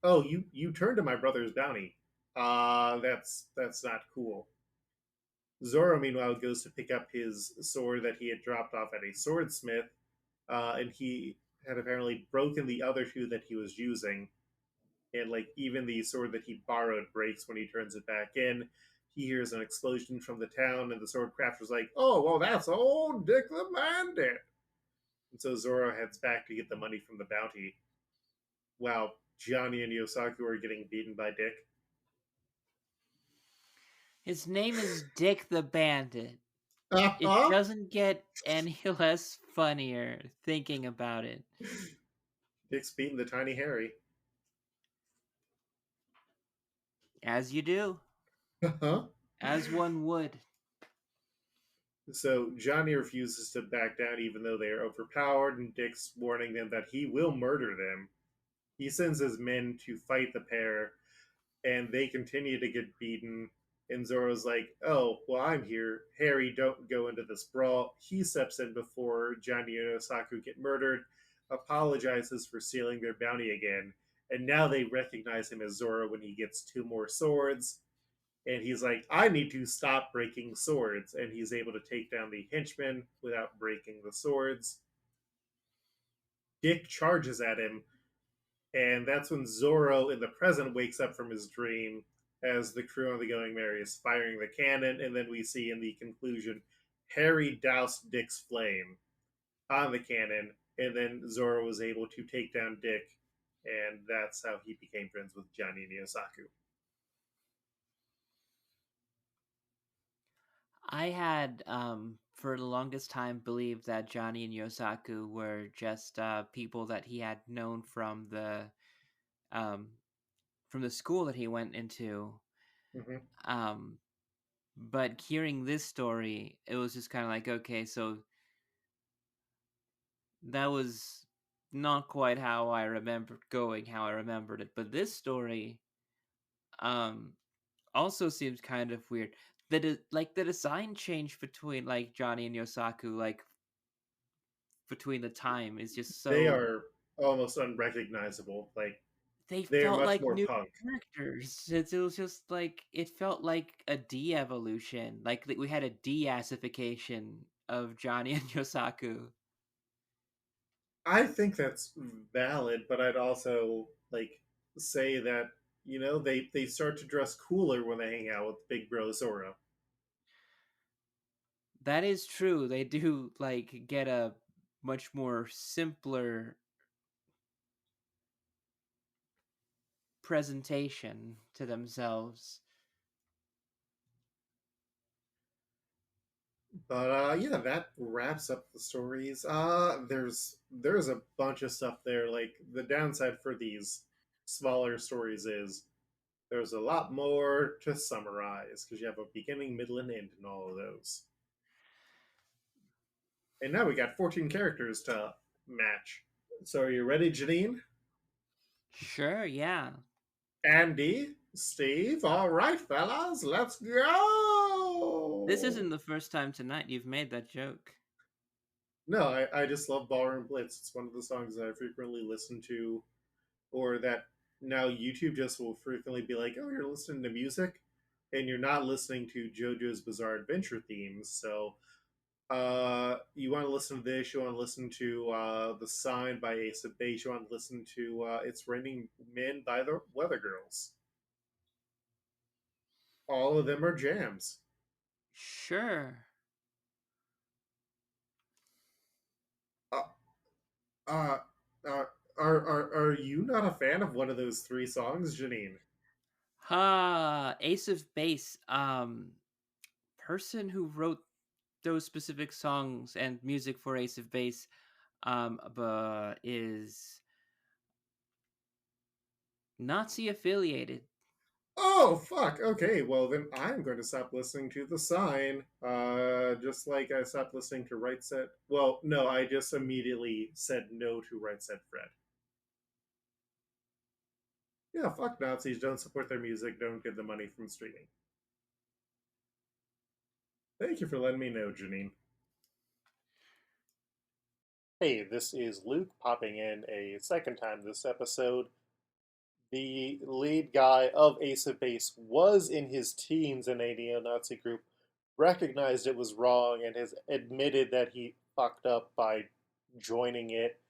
"Oh, you turned to my brother's bounty. That's not cool." Zoro, meanwhile, goes to pick up his sword that he had dropped off at a swordsmith, and he had apparently broken the other two that he was using. And like even the sword that he borrowed breaks when he turns it back in. He hears an explosion from the town, and the sword crafter's like, "Oh, well, that's old Dick the Bandit." And so Zoro heads back to get the money from the bounty, while Johnny and Yosaku are getting beaten by Dick. His name is Dick the Bandit. It Uh-huh. doesn't get any less funnier thinking about it. Dick's beating the tiny Harry. As you do. Uh-huh. As one would. So Johnny refuses to back down even though they are overpowered, and Dick's warning them that he will murder them. He sends his men to fight the pair, and they continue to get beaten. And Zoro's like, "Oh, well, I'm here. Harry, don't go into this brawl." He steps in before Johnny and Osaku get murdered, apologizes for stealing their bounty again, and now they recognize him as Zoro when he gets two more swords. And he's like, "I need to stop breaking swords." And he's able to take down the henchmen without breaking the swords. Dick charges at him, and that's when Zoro in the present wakes up from his dream as the crew on the Going Merry is firing the cannon. And then we see in the conclusion Harry doused Dick's flame on the cannon, and then Zoro was able to take down Dick, and that's how he became friends with Johnny and Yosaku. I had, for the longest time, believed that Johnny and Yosaku were just people that he had known um, from the school that he went into. Mm-hmm. Um, but hearing this story, it was just kind of like, okay, so that was not quite how I remembered how I remembered it. But this story, um, also seems kind of weird. Like the design change between like Johnny and Yosaku, like between the time is just They so are almost unrecognizable. Like they they are felt much like more new punk. characters. It was just like it felt like a de-evolution. Like we had a de-assification of Johnny and Yosaku. I think that's valid, but I'd also like say that they start to dress cooler when they hang out with Big Bro Zoro. That is true. They do like get a much more simpler presentation to themselves. But yeah, that wraps up the stories. There's a bunch of stuff there. Like the downside for these smaller stories is there's a lot more to summarize because you have a beginning, middle, and end in all of those. And now we got 14 characters to match. So are you ready, Janine? Sure, yeah. Andy, Steve, all right, fellas, let's go. This isn't the first time tonight you've made that joke. No, I just love Ballroom Blitz. It's one of the songs that I frequently listen to, or that now YouTube just will frequently be like, oh, you're listening to music, and you're not listening to JoJo's Bizarre Adventure themes. So you want to listen to this, you want to listen to The Sign by Ace of Base, you want to listen to It's Raining Men by the Weather Girls. All of them are jams. Sure. Uh, uh, uh, are you not a fan of one of those three songs, Janine? Ace of Base. Person who wrote those specific songs and music for Ace of Base, but is Nazi affiliated. Oh fuck. Okay, well then I'm going to stop listening to The Sign. Just like I stopped listening to Right Set. Well, no, I just immediately said no to Right Set Fred. Yeah, fuck Nazis. Don't support their music. Don't get the money from streaming. Thank you for letting me know, Janine. Hey, this is Luke popping in a second time this episode. The lead guy of Ace of Base was in his teens in a neo-Nazi group, recognized it was wrong, and has admitted that he fucked up by joining it,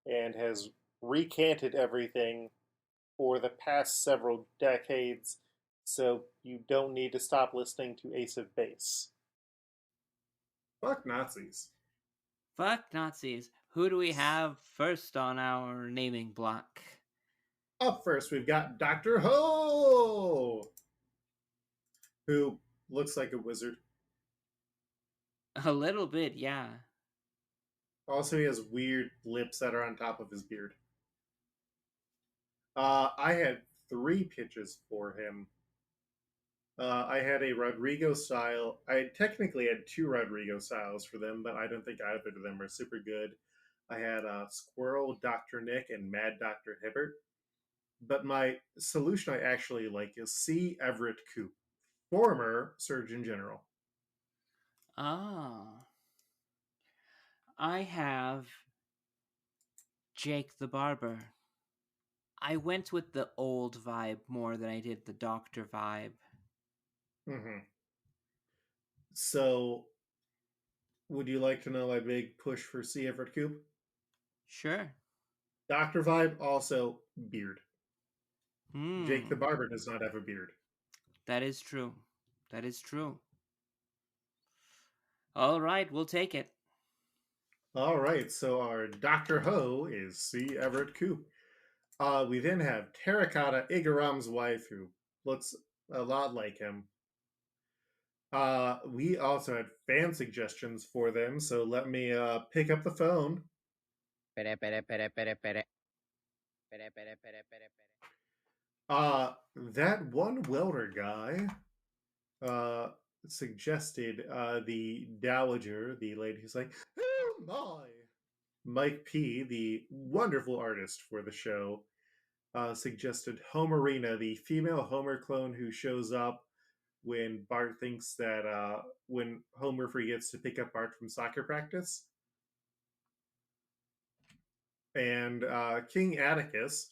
and has recanted everything for the past several decades. So you don't need to stop listening to Ace of Base. Fuck Nazis. Fuck Nazis. Who do we have first on our naming block? Up first, we've got Dr. Ho, who looks like a wizard. A little bit, yeah. Also, he has weird lips that are on top of his beard. I had three pitches for him. I had a Rodrigo style. I technically had two Rodrigo styles for them, but I don't think either of them are super good. I had Squirrel Dr. Nick and Mad Dr. Hibbert. But my solution I actually like is C. Everett Koop, former Surgeon General. Ah. I have Jake the Barber. I went with the old vibe more than I did the doctor vibe. Mm-hmm. So, would you like to know my big push for C. Everett Koop? Sure. Doctor vibe, also beard. Jake the Hmm. Barber does not have a beard. That is true. That is true. All right, we'll take it. All right, so our Dr. Ho is C. Everett Koop. We then have Terracotta Igaram's wife, who looks a lot like him. We also had fan suggestions for them, so let me pick up the phone. Pere, pere, pere, pere, pere. That one welder guy suggested the dowager, the lady who's like, oh my. Mike P., the wonderful artist for the show, suggested Homerina, the female Homer clone who shows up when Bart thinks that when Homer forgets to pick up Bart from soccer practice. And King Atticus,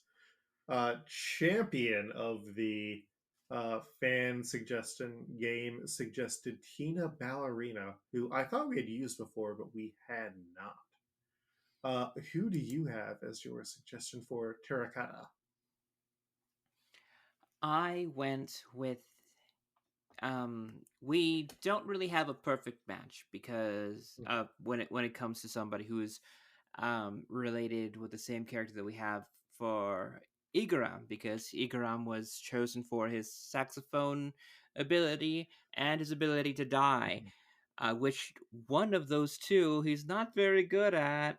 champion of the fan suggestion game, suggested Tina Ballerina, who I thought we had used before, but we had not. Who do you have as your suggestion for Terracotta? I went with we don't really have a perfect match because when it comes to somebody who is related with the same character that we have for Igaram, because Igaram was chosen for his saxophone ability and his ability to die, which one of those two he's not very good at.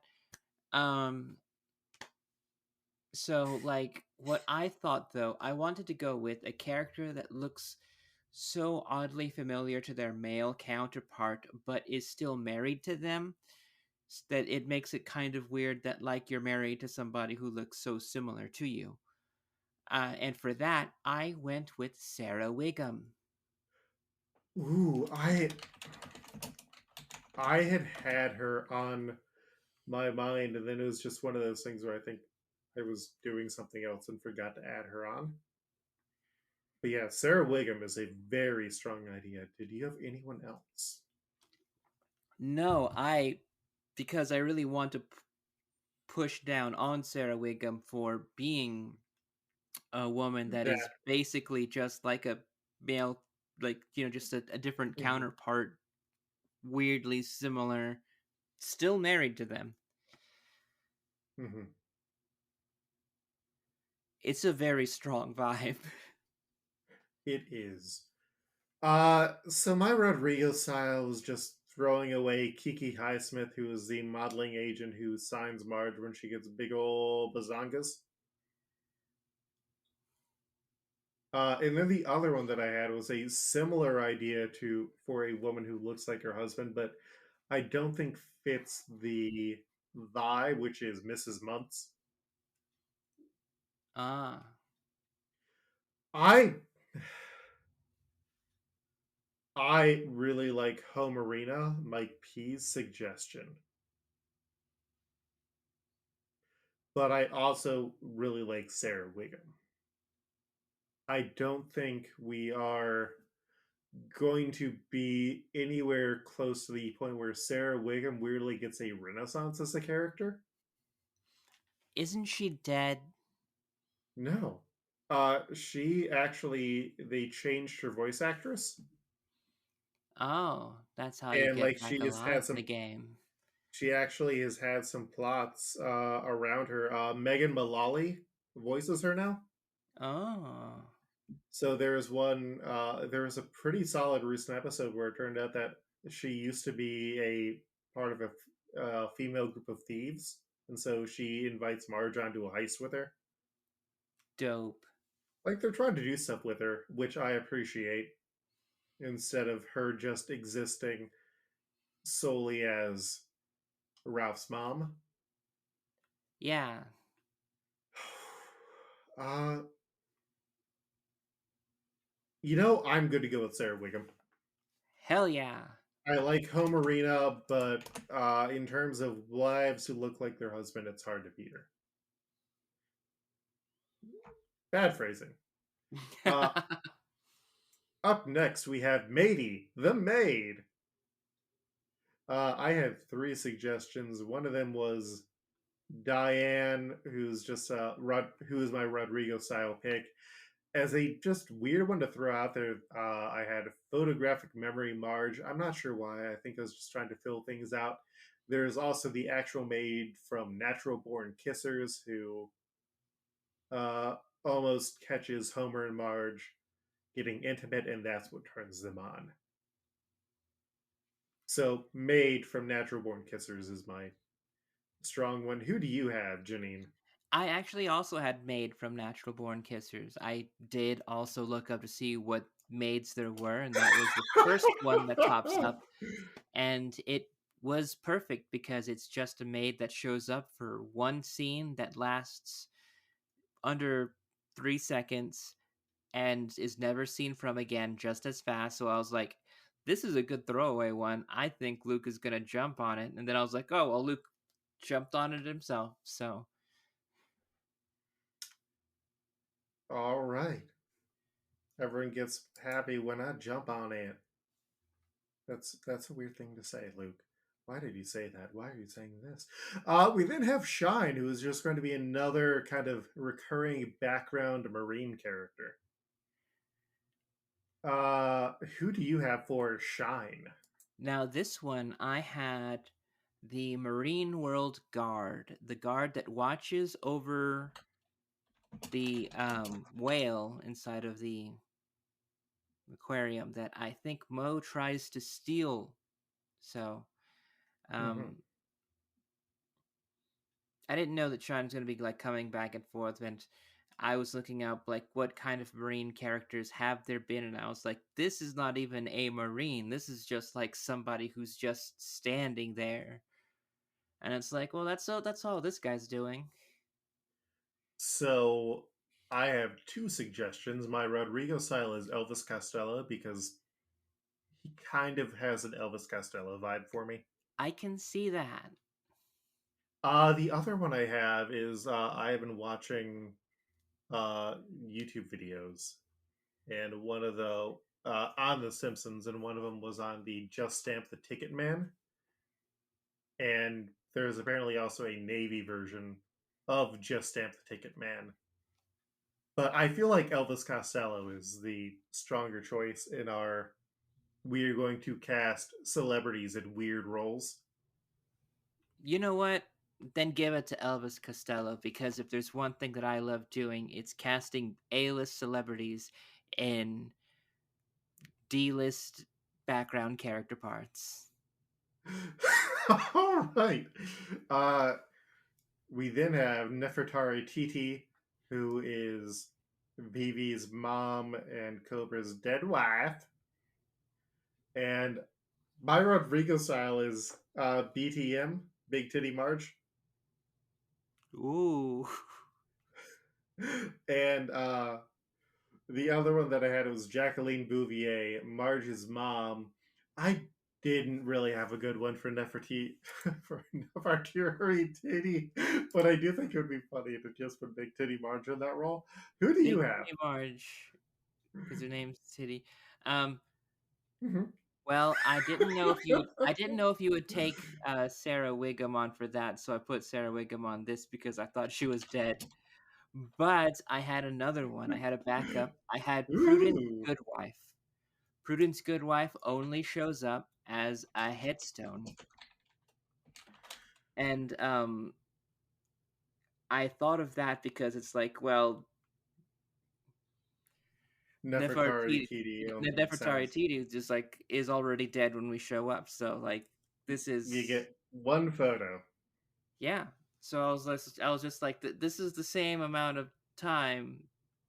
So, like, what I thought though, I wanted to go with a character that looks so oddly familiar to their male counterpart, but is still married to them, that it makes it kind of weird that, like, you're married to somebody who looks so similar to you. And for that, I went with Sarah Wiggum. Ooh, I had her on my mind, and then it was just one of those things where I think I was doing something else and forgot to add her on. But yeah, Sarah Wiggum is a very strong idea. Did you have anyone else? No, because I really want to push down on Sarah Wiggum for being a woman that is That. basically just like a male, like, just a different Mm-hmm, counterpart, weirdly similar, still married to them. mm-hmm. It's a very strong vibe. It is. So my Rodrigo style was just throwing away Kiki Highsmith, who is the modeling agent who signs Marge when she gets big ol' bazongas. And then the other one that I had was a similar idea to for a woman who looks like her husband, but I don't think fits the vibe, which is Mrs. Muntz. Ah, I I really like Homerina, Mike P's suggestion, but I also really like Sarah Wiggum. I don't think we are going to be anywhere close to the point where Sarah Wiggum weirdly gets a renaissance as a character. isn't she dead? No. She actually they changed her voice actress, Oh, that's how you and get like back alive in the game. she actually has had some plots around her. Megan Mullally voices her now. Oh, So there was a pretty solid recent episode where it turned out that she used to be a part of a female group of thieves, and so she invites Marge onto a heist with her. dope. Like they're trying to do stuff with her, which I appreciate, instead of her just existing solely as Ralph's mom. Yeah. Uh, I'm good to go with Sarah Wiggum. Hell yeah. I like Homerina, but in terms of wives who look like their husband, it's hard to beat her. Bad phrasing. Uh, Up next, we have Matey, the maid. I had three suggestions. One of them was Diane, who's just who is my Rodrigo style pick. As a just weird one to throw out there, I had photographic memory Marge. I'm not sure why. I think I was just trying to fill things out. There's also the actual maid from Natural Born Kissers who uh, almost catches Homer and Marge getting intimate, and that's what turns them on. So, maid from Natural Born Kissers is my strong one. Who do you have, Janine? I actually also had maid from Natural Born Kissers. I did also look up to see what maids there were, and that was the first one that pops up. And it was perfect because it's just a maid that shows up for one scene that lasts under 3 seconds and is never seen from again just as fast. So I was like, this is a good throwaway one. I think Luke is going to jump on it. And then I was like, oh, well, Luke jumped on it himself. So All right. Everyone gets happy when I jump on it. That's a weird thing to say, Luke. Why did you say that? Why are you saying this? We then have Shine, who is just going to be another kind of recurring background Marine character. Who do you have for Shine? now this one, I had the Marine World Guard, the guard that watches over the whale inside of the aquarium that I think Mo tries to steal. So Mm-hmm. um, I didn't know that Sean's going to be like coming back and forth, and I was looking up like what kind of Marine characters have there been, and I was like, this is not even a Marine. This is just like somebody who's just standing there, and it's like, well, that's all this guy's doing. So I have two suggestions. My Rodrigo style is Elvis Costello because He kind of has an Elvis Costello vibe for me. I can see that. The other one I have is I have been watching uh, YouTube videos, and one of the on the Simpsons, and one of them was on the Just Stamp the Ticket Man, and there's apparently also a Navy version of Just Stamp the Ticket Man. But I feel like Elvis Costello is the stronger choice in our. We are going to cast celebrities in weird roles. You know what? Then give it to Elvis Costello, because if there's one thing that I love doing, it's casting A-list celebrities in D-list background character parts. All right. Uh, we then have Nefertari Titi, who is Vivi's mom and Cobra's dead wife. And my Rodrigo style is BTM, Big Titty Marge. Ooh. And the other one that I had was Jacqueline Bouvier, Marge's mom. I didn't really have a good one for Nefertiti for Nefertiti Titty, but I do think it would be funny to just put Big Titty Marge in that role. Who do Big you have? Titty Marge, because her name's Titty. Um, Mhm. well, I didn't know if you would take Sarah Wiggum on for that, so I put Sarah Wiggum on this because I thought she was dead. But I had another one. I had a backup. I had Prudence Ooh, Goodwife. Prudence Goodwife only shows up as a headstone, and I thought of that because it's like, well, Nefertari Titi Nefertari sounds. Titi is just like is already dead when we show up. So like this You is get one photo. yeah. So I was just like, this is the same amount of time,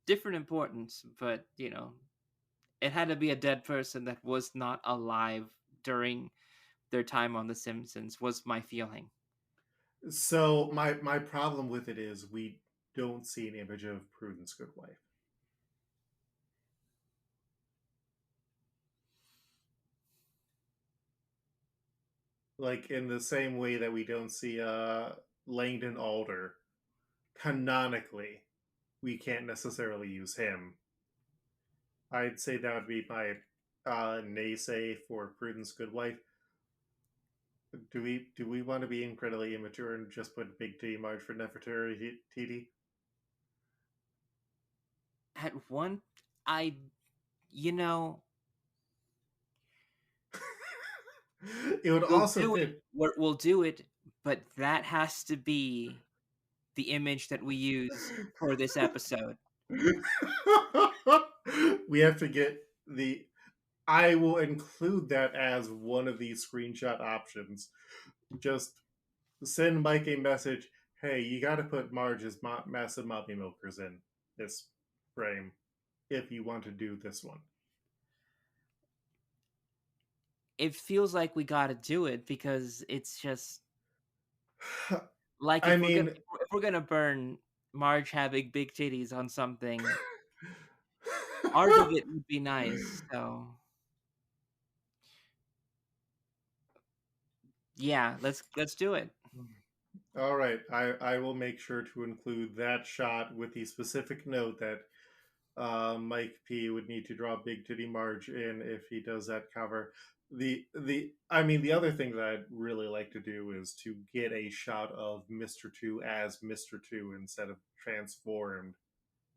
different importance, but it had to be a dead person that was not alive during their time on The Simpsons. Was my feeling. So my problem with it is we don't see an image of Prudence Goodwife. Like in the same way that we don't see Langdon Alder. Canonically, we can't necessarily use him. I'd say that would be my naysay for Prudence Goodwife. Do we want to be incredibly immature and just put Big T Marge for Nefertari TD? At one, I you know It would we'll also do it. fit. We'll do it, but that has to be the image that we use for this episode. We have to get the. I will include that as one of these screenshot options. Just send Mike a message. Hey, you got to put Marge's massive moppy milkers in this frame if you want to do this one. It feels like we got to do it because it's just like I mean, if we're gonna burn Marge having big titties on something, art of it would be nice. So yeah, let's do it. all right. I will make sure to include that shot with the specific note that Mike P would need to draw Big Titty Marge in if he does that cover. The other thing that I'd really like to do is to get a shot of Mr. Two as Mr. Two instead of transformed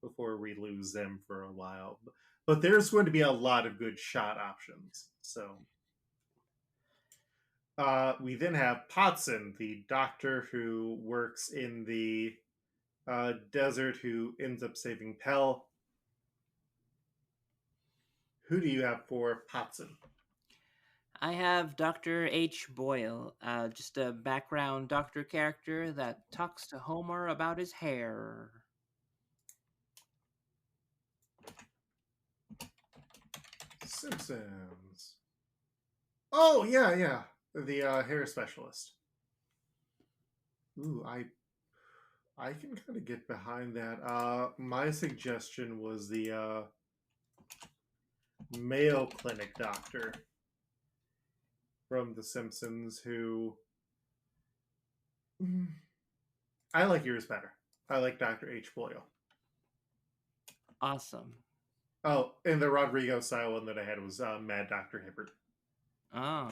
before we lose them for a while. But there's going to be a lot of good shot options. So we then have Potson, the doctor who works in the desert, who ends up saving Pell. Who do you have for Potson? I have Dr. H. Boyle, just a background doctor character that talks to Homer about his hair. Simpsons. Oh yeah. The hair specialist. Ooh, I can kind of get behind that. My suggestion was the Mayo Clinic doctor. from The Simpsons who I like yours better. I like Dr. H. Boyle. Awesome. Oh, and the Rodrigo style one that I had was Mad Dr. Hibbert. Oh,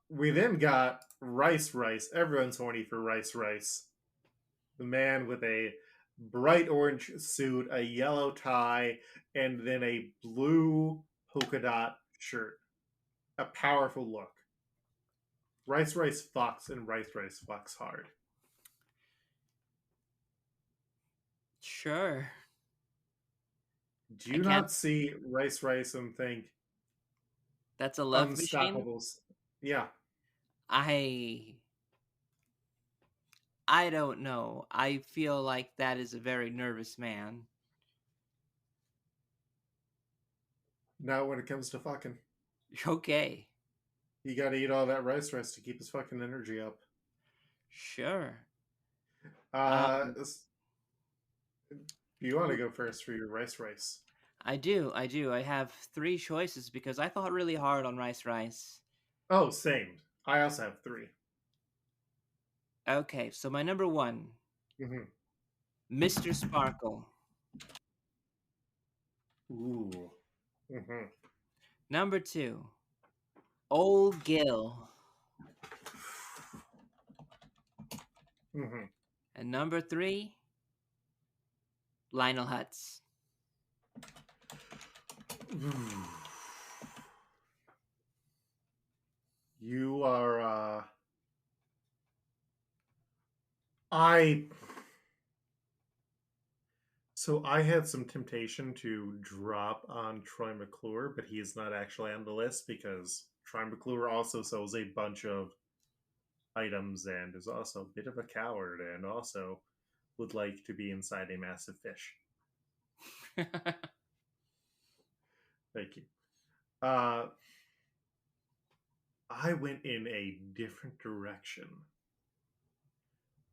We then got Rice. Everyone's horny for Rice. The man with a bright orange suit, a yellow tie, and then a blue polka dot shirt. A powerful look. Rice Fox and Rice Fox hard. sure. Do I you can't. not see Rice and think That's a love machine. unstoppables? Yeah. I I don't know. I feel like that is a very nervous man. Now when it comes to fucking, Okay. you gotta eat all that rice to keep his fucking energy up. Sure. Uh, Um do you want to go first for your rice? I do. I do. I have three choices because I thought really hard on Rice. Oh, same. I also have 3. Okay, so my number 1, Mm-hmm. Mr. Sparkle. Ooh. Mm-hmm. Number 2, Old Gil. Mm-hmm. And number 3, Lionel Hutz. You are I so I had some temptation to drop on Troy McClure, but he is not actually on the list because Troy McClure also sells a bunch of items and is also a bit of a coward and also would like to be inside a massive fish. Thank you. Uh I went in a different direction.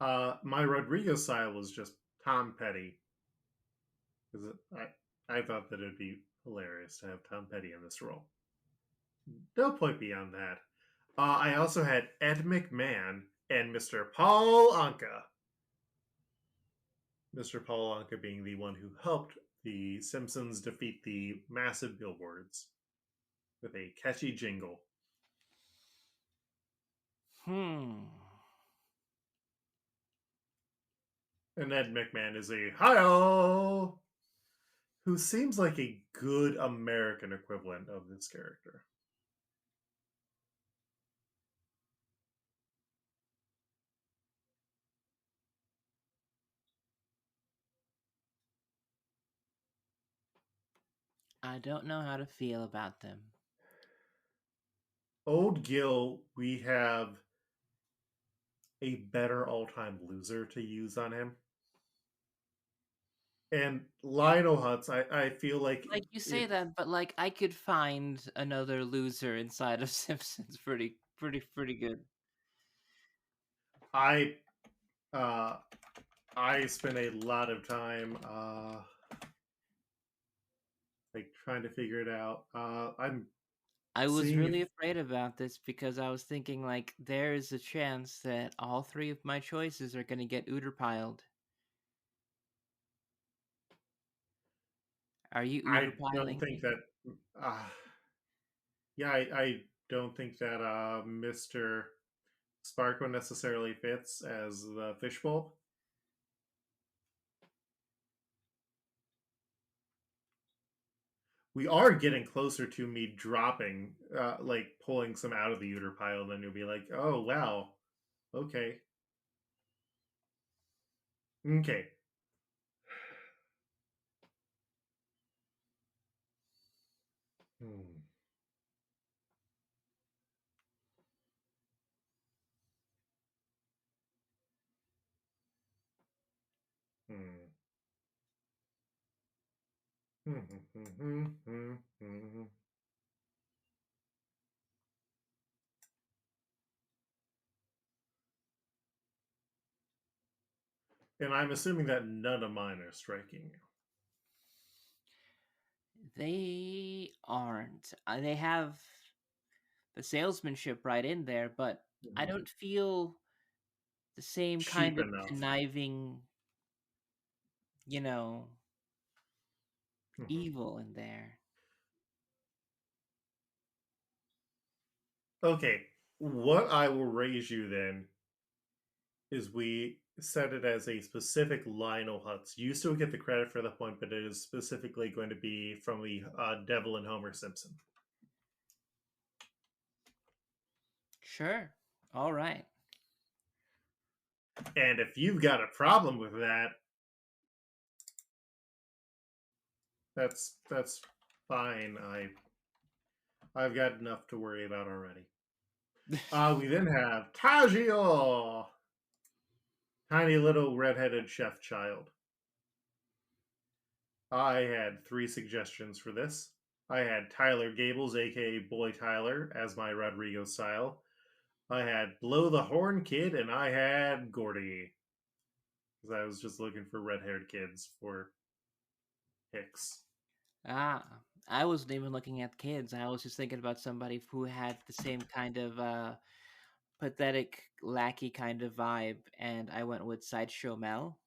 My Rodrigo style was just Tom Petty because I thought that it'd be hilarious to have Tom Petty in this role. No point beyond that. I also had Ed McMahon and Mr. Paul Anka. Mr. Paul Anka being the one who helped the Simpsons defeat the massive billboards with a catchy jingle. Hmm. And Ed McMahon is a hi who seems like a good American equivalent of this character. I don't know how to feel about them. Old Gil, we have a better all-time loser to use on him. And Lionel Hutz, I feel like Like you say if that, but like I could find another loser inside of Simpsons pretty good. I uh, I spent a lot of time like trying to figure it out. I'm I was seeing if really afraid about this because I was thinking like there is a chance that all three of my choices are going to get Uterpiled. Are you I don't Uterpiling think me? that. Uh, yeah, I don't think that Mr. Sparko necessarily fits as the fishbowl. We are getting closer to me dropping, like pulling some out of the uter pile. Then you'll be like, oh wow, okay, okay. Hmm. Hmm. Hmm. And I'm assuming that none of mine are striking you. They aren't. They have. the salesmanship right in there, but I Mhm. don't feel the same Cheap kind of enough. conniving, you know, Mhm. evil in there. Okay, what I will raise you then is we set it as a specific Lionel Hutz. You still get the credit for the point, but it is specifically going to be from the Devil and Homer Simpson. Sure. All right. And if you've got a problem with that, that's fine. I've got enough to worry about already. We then have Tajio, tiny little redheaded chef child. I had three suggestions for this. I had Tyler Gables, aka Boy Tyler, as my Rodrigo style. I had Blow the Horn Kid, and I had Gordy, because I was just looking for red haired kids for picks. Ah, I wasn't even looking at kids. I was just thinking about somebody who had the same kind of pathetic, lackey kind of vibe, and I went with Sideshow Mel.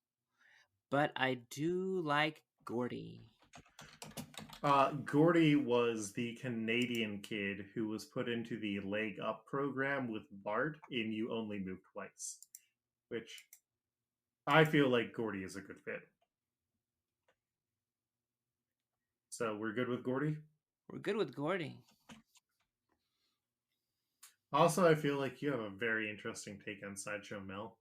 But I do like Gordy. Gordy was the Canadian kid who was put into the Leg Up program with Bart in You Only Move Twice, which I feel like Gordy is a good fit. So we're good with Gordy. We're good with Gordy. Also, I feel like you have a very interesting take on Sideshow Mel.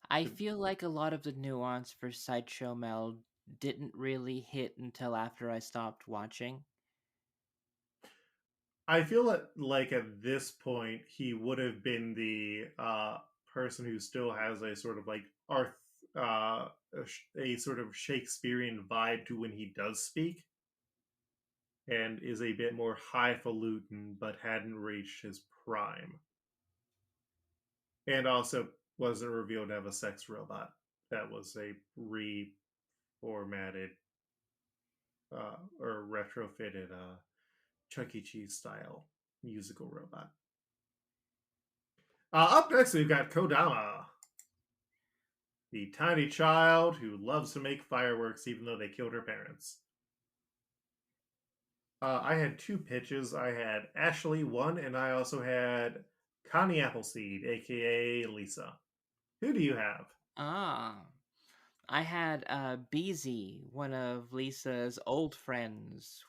I feel like a lot of the nuance for Sideshow Mel didn't really hit until after I stopped watching. I feel like at this point he would have been the person who still has a sort of like a sort of Shakespearean vibe to when he does speak, and is a bit more highfalutin, but hadn't reached his prime, and also wasn't revealed to have a sex robot. That was a reformatted or retrofitted Chuck E. Cheese style musical robot. Up next, we've got Kodama, the tiny child who loves to make fireworks even though they killed her parents. I had two pitches. I had Ashley one, and I also had Connie Appleseed, aka Lisa. Who do you have? Ah, I had Beezy, one of Lisa's old friends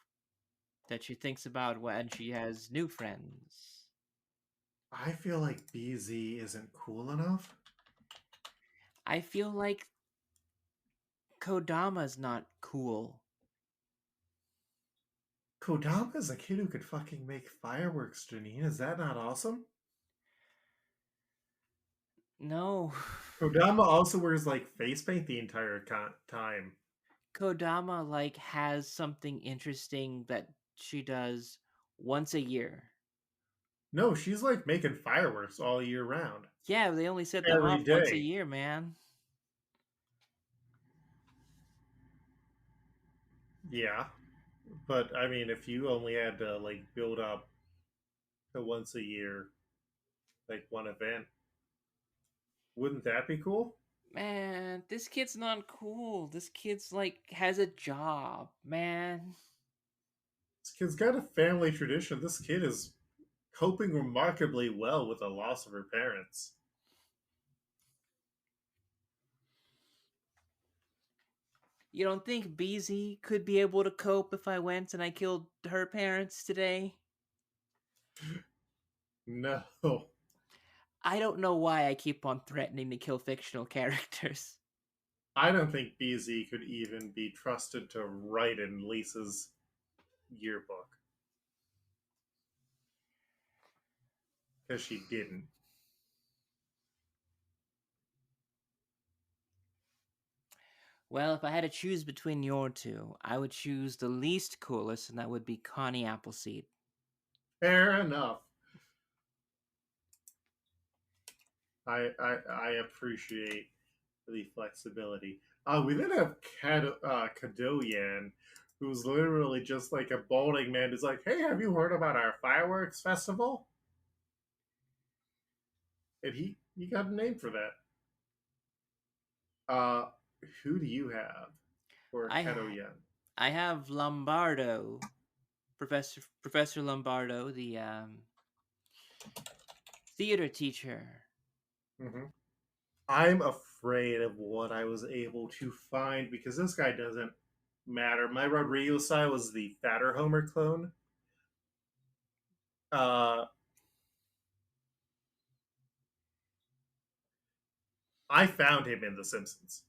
that she thinks about when she has new friends. I feel like BZ isn't cool enough. I feel like Kodama's not cool. Kodama is a kid who could fucking make fireworks, Janine. Is that not awesome? No. Kodama also wears like face paint the entire time. Kodama like has something interesting that she does once a year. No, she's like making fireworks all year round. Yeah, they only set them Every off once a day. year, man. Yeah. But I mean, if you only had to like build up to once a year, like one event, wouldn't that be cool? Man, this kid's not cool. This kid's like has a job, man. This kid's got a family tradition. This kid is coping remarkably well with the loss of her parents. You don't think BZ could be able to cope if I went and I killed her parents today? No, I don't know why I keep on threatening to kill fictional characters. I don't think BZ could even be trusted to write in Lisa's yearbook because she didn't. Well, if I had to choose between your two, I would choose the least coolest, and that would be Connie Appleseed. Fair enough. I appreciate the flexibility. We then have Kadoyan, who's literally just like a balding man who's like, "Hey, have you heard about our fireworks festival?" And he got a name for that. Uh, who do you have for I Keto I have Lombardo, Professor Lombardo, the theater teacher. Yen? I'm afraid of what I was able to find because this guy doesn't matter. My Rodrigo style was the fatter Homer clone. Uh, I found him in The Simpsons.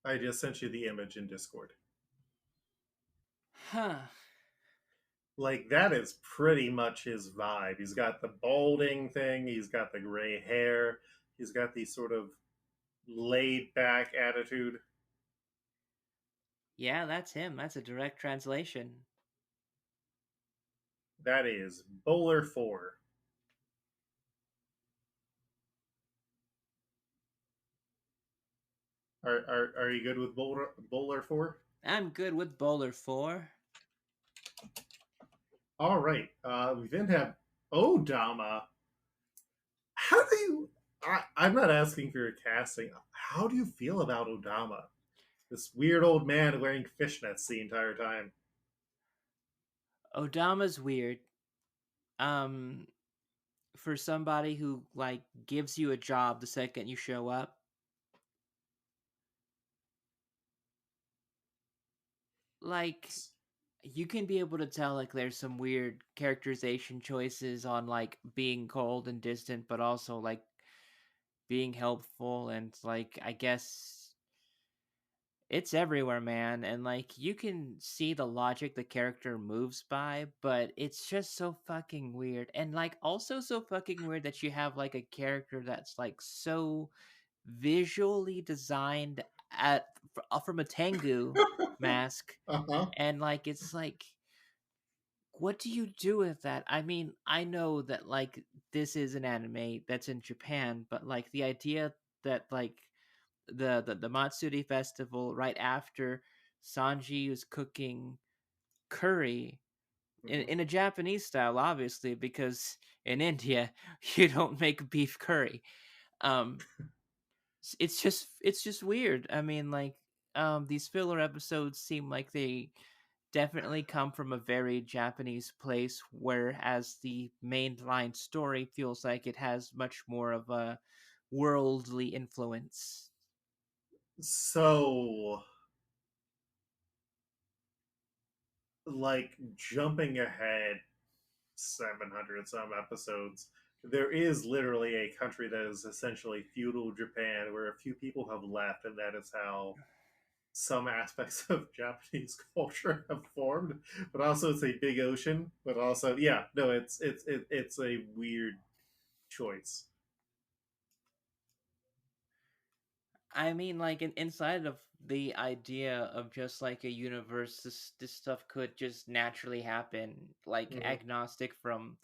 I just sent you the image in Discord. Huh. Like, that is pretty much his vibe. He's got the balding thing, he's got the gray hair, he's got the sort of laid back attitude. Yeah, that's him. That's a direct translation. That is Bowler 4. Are you good with Bowler 4? I'm good with Bowler 4. All right. We then have Odama. How do you? I'm not asking for your casting. How do you feel about Odama? This weird old man wearing fishnets the entire time. Odama's weird. Um, for somebody who like gives you a job the second you show up, like you can be able to tell like there's some weird characterization choices on like being cold and distant, but also like being helpful and like I guess it's everywhere, man. And like you can see the logic the character moves by, but it's just so fucking weird. And like also so fucking weird that you have like a character that's like so visually designed at from a Tengu mask, Uh huh. and like it's like what do you do with that? I mean, I know that like this is an anime that's in Japan, but like the idea that like the Matsuri festival right after Sanji is cooking curry Mm-hmm. in a Japanese style, obviously, because in India you don't make beef curry. Um, it's just weird. I mean, like these filler episodes seem like they definitely come from a very Japanese place, whereas the mainline story feels like it has much more of a worldly influence. So, like, jumping ahead 700 some episodes, there is literally a country that is essentially feudal Japan where a few people have left, and that is how some aspects of Japanese culture have formed. But also, it's a big ocean. But also, yeah, no, it's a weird choice. I mean, like inside of the idea of just like a universe, this stuff could just naturally happen, like Mm-hmm. agnostic from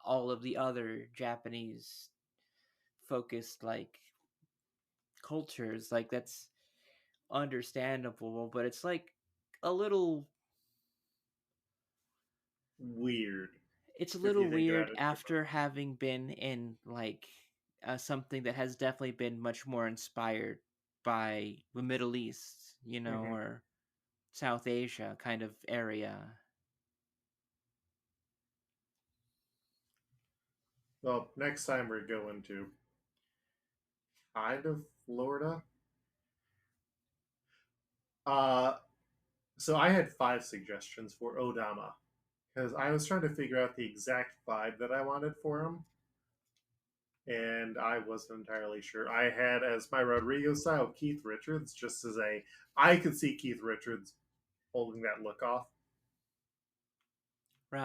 all of the other Japanese focused like cultures. Like that's understandable, but it's like a little Weird it's a if little you think weird about it too after having been in like something that has definitely been much more inspired by the Middle East, much. Mm-hmm. or South Asia kind of area. Well, next time we're going to kind of Florida. Uh, so I had 5 suggestions for Odama because I was trying to figure out the exact vibe that I wanted for him, and I wasn't entirely sure. I had as my Rodrigo style Keith Richards, just as a I could see Keith Richards holding that look off,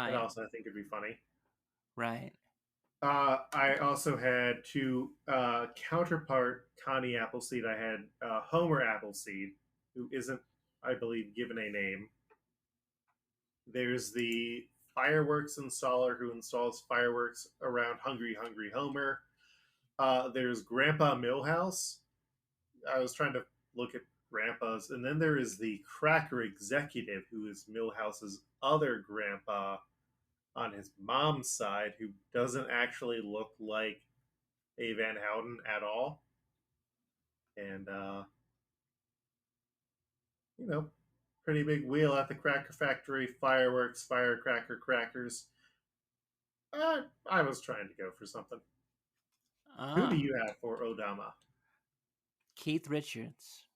and Right, also I think it'd be funny. right. I also had to counterpart Connie Appleseed. I had Homer Appleseed, who isn't, I believe, given a name. There's the fireworks installer who installs fireworks around Hungry Hungry Homer. There's Grandpa Millhouse. I was trying to look at grandpas, and then there is the cracker executive, who is Millhouse's other grandpa on his mom's side, who doesn't actually look like a Van Houten at all. And, you know, pretty big wheel at the cracker factory, fireworks, firecracker crackers. I was trying to go for something. Who do Ah, you have for Odama? Keith Richards.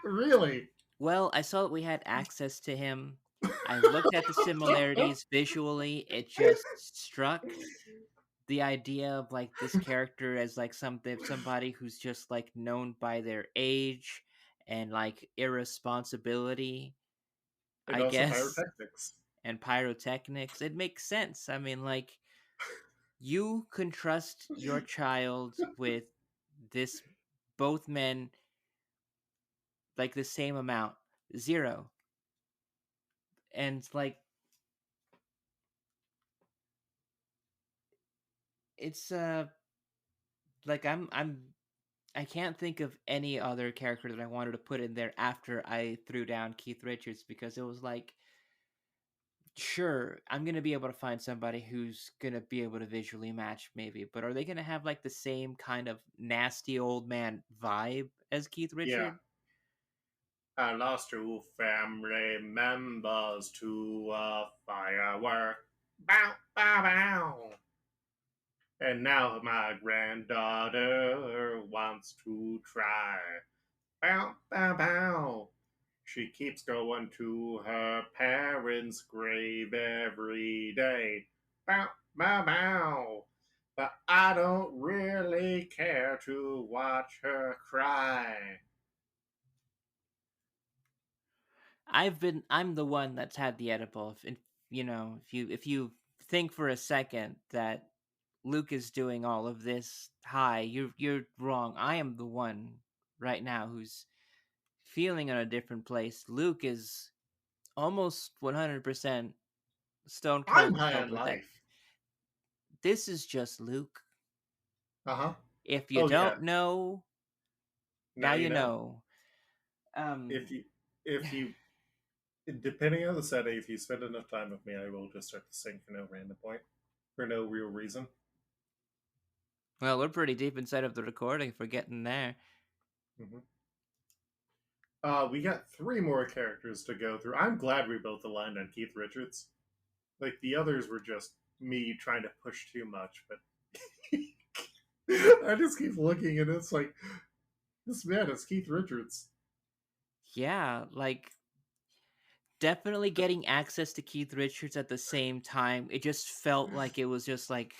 Really? Well, I saw that we had access to him. I looked at the similarities visually. It just struck the idea of like this character as like somebody who's just like known by their age and like irresponsibility, And I also guess, pyrotechnics. and pyrotechnics. It makes sense. I mean, like you can trust your child with this both men like the same amount, zero. And like it's like I can't think of any other character that I wanted to put in there after I threw down Keith Richards because it was like, sure, I'm gonna be able to find somebody who's gonna be able to visually match maybe, but are they gonna have like the same kind of nasty old man vibe as Keith Yeah. Richard? I lost two family members to a firework. Bow, bow, bow. And now my granddaughter wants to try. Bow, bow, bow. She keeps going to her parents' grave every day. Bow, bow, bow. But I don't really care to watch her cry. I'm the one that's had the edible. If you know, if you think for a second that Luke is doing all of this high, you're wrong. I am the one right now who's feeling in a different place. Luke is almost 100% stone I'm cold high on sober. That life. this is just Luke. Uh huh. If you Oh, yeah. don't know, now Now you you know. know. If Um you, if you, depending on the setting, if you spend enough time with me, I will just start to sing for no random point, for no real reason. well, we're pretty deep inside of the recording for getting there. Hmm. We got three more characters to go through. I'm glad we both aligned on Keith Richards. Like the others were just me trying to push too much, but I just keep looking and it's like this man is Keith Richards. Yeah, like definitely getting access to Keith Richards at the same time. It just felt like it was just like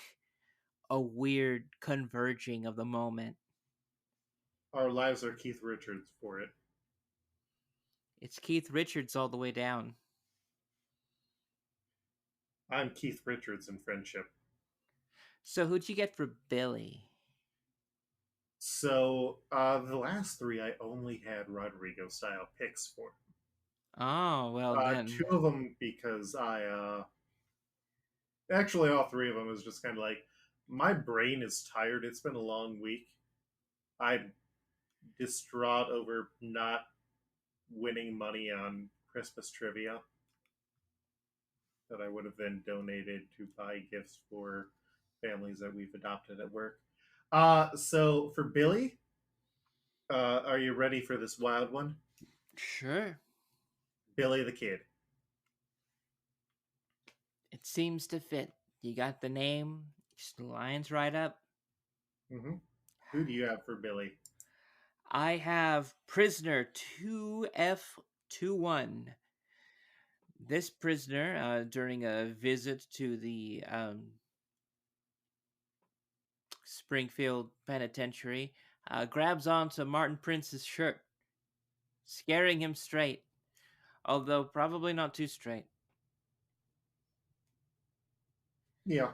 a weird converging of the moment. Our lives are Keith Richards for it. It's Keith Richards all the way down. I'm Keith Richards in friendship. So who'd you get for Billy? So the last three I only had Rodrigo style picks for. Oh, well Two then. of them because I actually all three of them is just kind of like my brain is tired. It's been a long week. I'm distraught over not winning money on Christmas trivia that I would have then donated to buy gifts for families that we've adopted at work. So for Billy, are you ready for this wild one? Sure. Billy the Kid. It seems to fit. You got the name, just lines right up. Mm-hmm. Who do you have for Billy? I have prisoner 2F21. This prisoner, during a visit to the Springfield Penitentiary, grabs onto Martin Prince's shirt, scaring him straight, although probably not too straight. Yeah.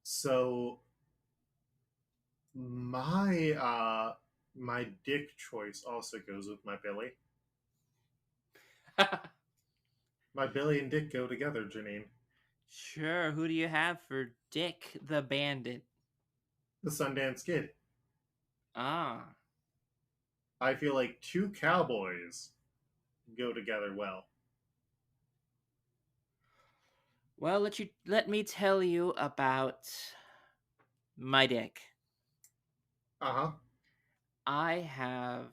So my dick choice also goes with my Billy. My Billy and Dick go together, Janine. Sure, who do you have for Dick the Bandit? The Sundance Kid. Ah. I feel like two cowboys go together well. Well, let me tell you about my dick. Uh huh. I have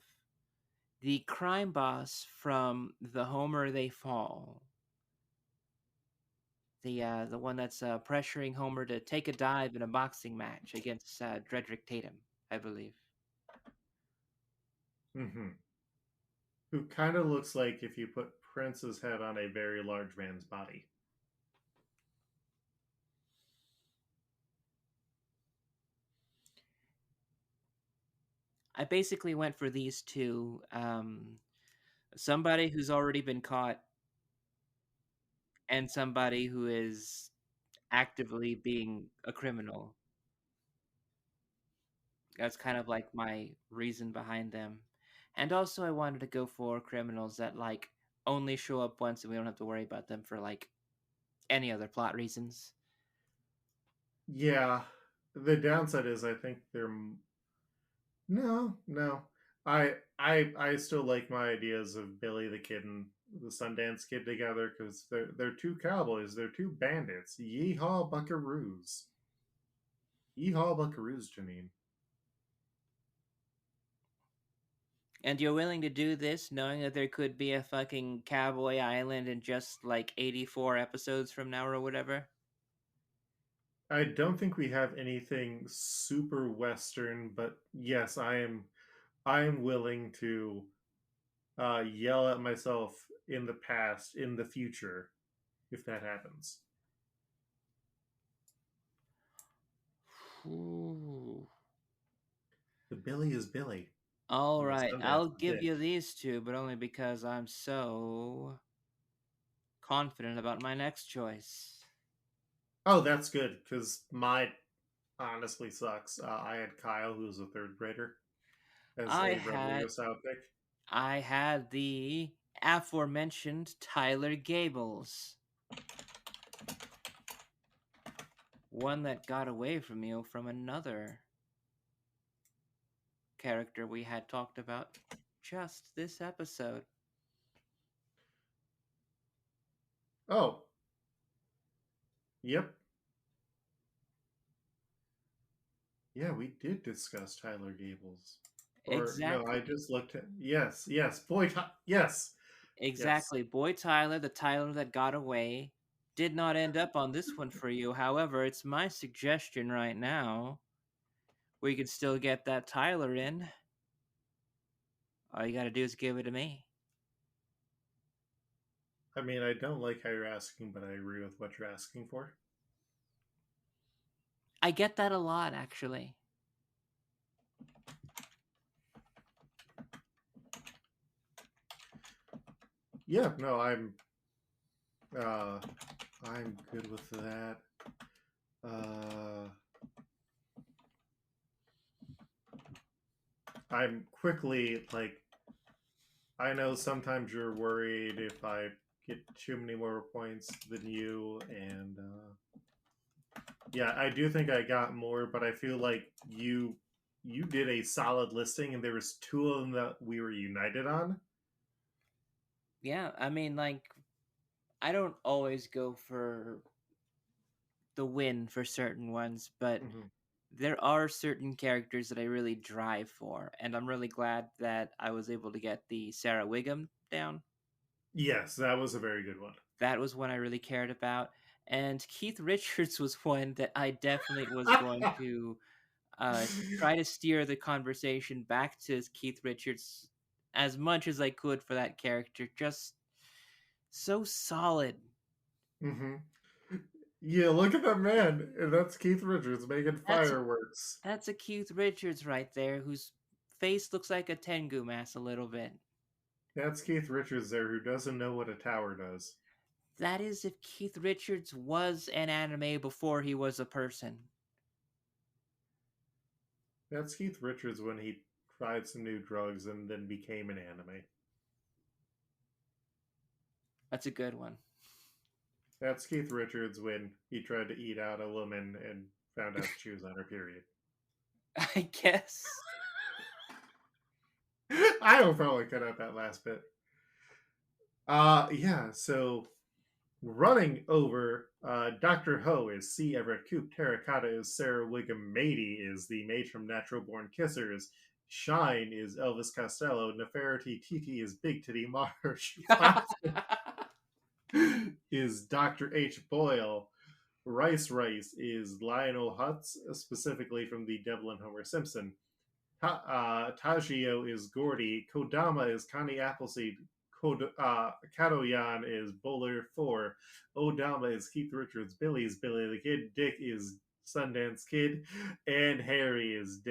the crime boss from The Homer They Fall. The one that's pressuring Homer to take a dive in a boxing match against Dredrick Tatum, I believe. Mm-hmm. Who kind of looks like if you put Prince's head on a very large man's body. I basically went for these two. Somebody who's already been caught and somebody who is actively being a criminal. That's kind of like my reason behind them. And also I wanted to go for criminals that like only show up once and we don't have to worry about them for like any other plot reasons. Yeah, the downside is I think they're no. I still like my ideas of Billy the Kid and the Sundance Kid together because they're two cowboys, they're two bandits. Yeehaw, buckaroos! Yeehaw, buckaroos, Janine. And you're willing to do this knowing that there could be a fucking Cowboy Island in just like 84 episodes from now or whatever? I don't think we have anything super Western, but yes, I am willing to yell at myself in the past, in the future, if that happens. Ooh. The Billy is Billy. All The right, Sundance I'll is give Dick. you these two, but only because I'm so confident about my next choice. Oh, that's good because my honestly sucks. I had Kyle, who was a third grader, as I a had Rodrigo style pick. I had the aforementioned Tyler Gables, one that got away from you from another character we had talked about just this episode. Oh, yep. Yeah, we did discuss Tyler Gables. Or no, I Exactly. just looked at yes, boy, yes, yes. Exactly. Boy Tyler, the Tyler that got away, did not end up on this one for you. However, it's my suggestion right now. We could still get that Tyler in. All you gotta do is give it to me. I mean, I don't like how you're asking, but I agree with what you're asking for. I get that a lot, actually. Yeah, no, uh I'm good with that. Uh I'm quickly like I know sometimes you're worried if I get too many more points than you, and yeah, I do think I got more, but I feel like you did a solid listing, and there was two of them that we were united on. Yeah, I mean, like, I don't always go for the win for certain ones, but Mm-hmm. there are certain characters that I really drive for, and I'm really glad that I was able to get the Sarah Wiggum down. Yes, that was a very good one. That was one I really cared about. And Keith Richards was one that I definitely was going to try to steer the conversation back to Keith Richards as much as I could for that character. Just so solid. Mm-hmm. Yeah, look at that man. That's Keith Richards making That's fireworks. that's a Keith Richards right there, whose face looks like a Tengu mask a little bit. That's Keith Richards there who doesn't know what a tower does. That is if Keith Richards was an anime before he was a person. That's Keith Richards when he tried some new drugs and then became an anime. That's a good one. That's Keith Richards when he tried to eat out a woman and found out she was on her period. I guess. I will probably cut out that last bit. Yeah, so running over Dr. Ho is C. Everett Koop, Terracotta is Sarah Wiggum, Mady is the maid from Natural Born Kissers, Shine is Elvis Costello, Nefertiti Titi is Big Titty Marsh, Plastic is Dr. H. Boyle, Rice is Lionel Hutz, specifically from the Devil and Homer Simpson. Tajio is Gordy. Kodama is Connie Appleseed. Katoyan is Bowler 4. Odama is Keith Richards. Billy is Billy the Kid. Dick is Sundance Kid. And Harry is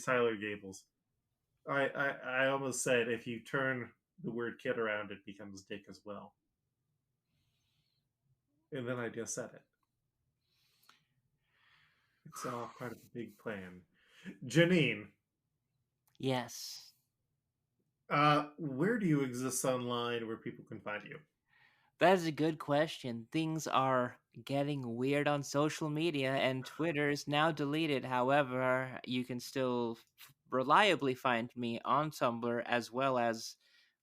Tyler Gables. I almost said if you turn the word kid around, it becomes Dick as well. And then I just said it. It's all part of a big plan. Janine, Yes. where do you exist online where people can find you? That is a good question. Things are getting weird on social media, and Twitter is now deleted. However, you can still reliably find me on Tumblr as well as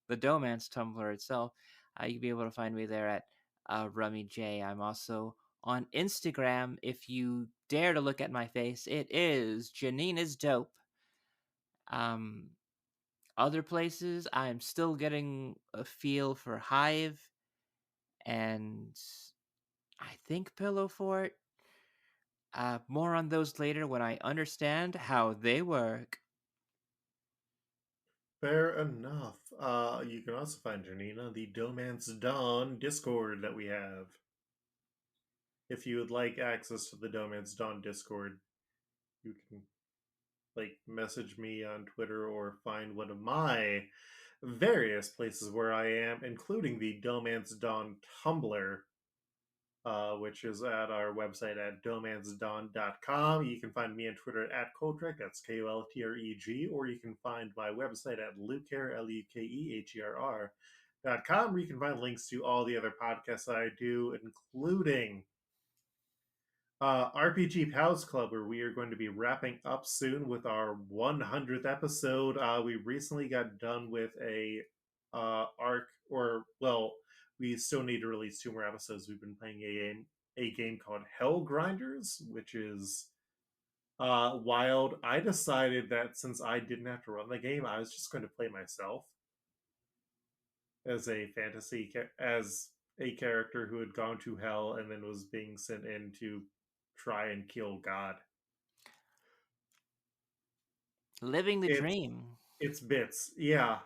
the DohMance Tumblr itself. You'll be able to find me there at Rummy J. I'm also on Instagram. If you dare to look at my face, it is Janine is dope. Um, Other places, I'm still getting a feel for Hive and I think Pillow Fort. More on those later when I understand how they work. Fair enough. You can also find Janine on the DohMance Dawn Discord that we have. If you would like access to the DohMance Dawn Discord, you can message me on Twitter or find one of my various places where I am, including the DohMance Dawn Tumblr, which is at our website at dohmancedawn.com. You can find me on Twitter at Koltreg, that's Koltreg, or you can find my website at lukeher, lukeher.com, where you can find links to all the other podcasts I do, including RPG Pals Club, where we are going to be wrapping up soon with our 100th episode. We recently got done with a arc, or well, we still need to release 2 more episodes. We've been playing a game called Hell Grinders, which is wild. I decided that since I didn't have to run the game, I was just going to play myself as as a character who had gone to hell and then was being sent in to try and kill God. Living the It's dream. it's bits, yeah.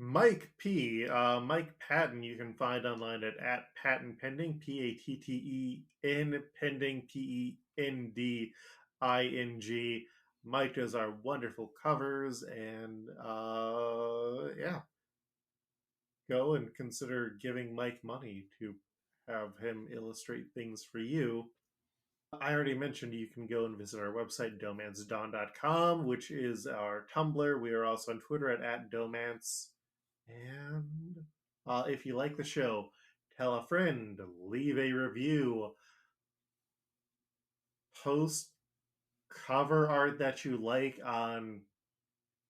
Mike P, Mike Patton, you can find online at Patton Pending, Patten Pending, Pending. Mike does our wonderful covers, and yeah, go and consider giving Mike money to have him illustrate things for you. I already mentioned you can go and visit our website, dohmancedawn.com, which is our Tumblr. We are also on Twitter at DohMance. And if you like the show, tell a friend, leave a review, post cover art that you like on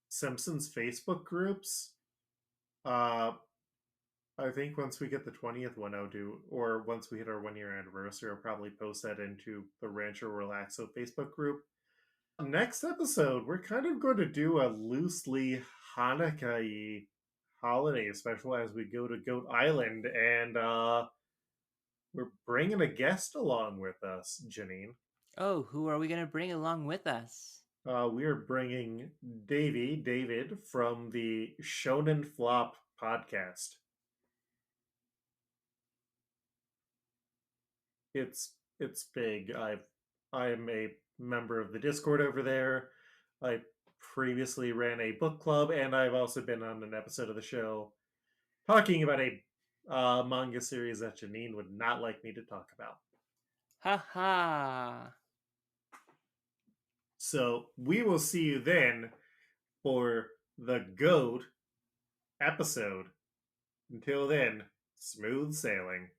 Simpsons Facebook groups. Uh, I think once we get the 20th one, I'll do, or once we hit our 1 year anniversary, I'll probably post that into the Rancho Relaxo Facebook group. Next episode, we're kind of going to do a loosely Hanukkah holiday special as we go to Goat Island, and we're bringing a guest along with us, Janine. Oh, who are we going to bring along with us? We are bringing David from the Shonen Flop podcast. It's big. I'm a member of the Discord over there. I previously ran a book club, and I've also been on an episode of the show talking about a manga series that Janine would not like me to talk about. Ha ha! So we will see you then for the GOAT episode. Until then, smooth sailing.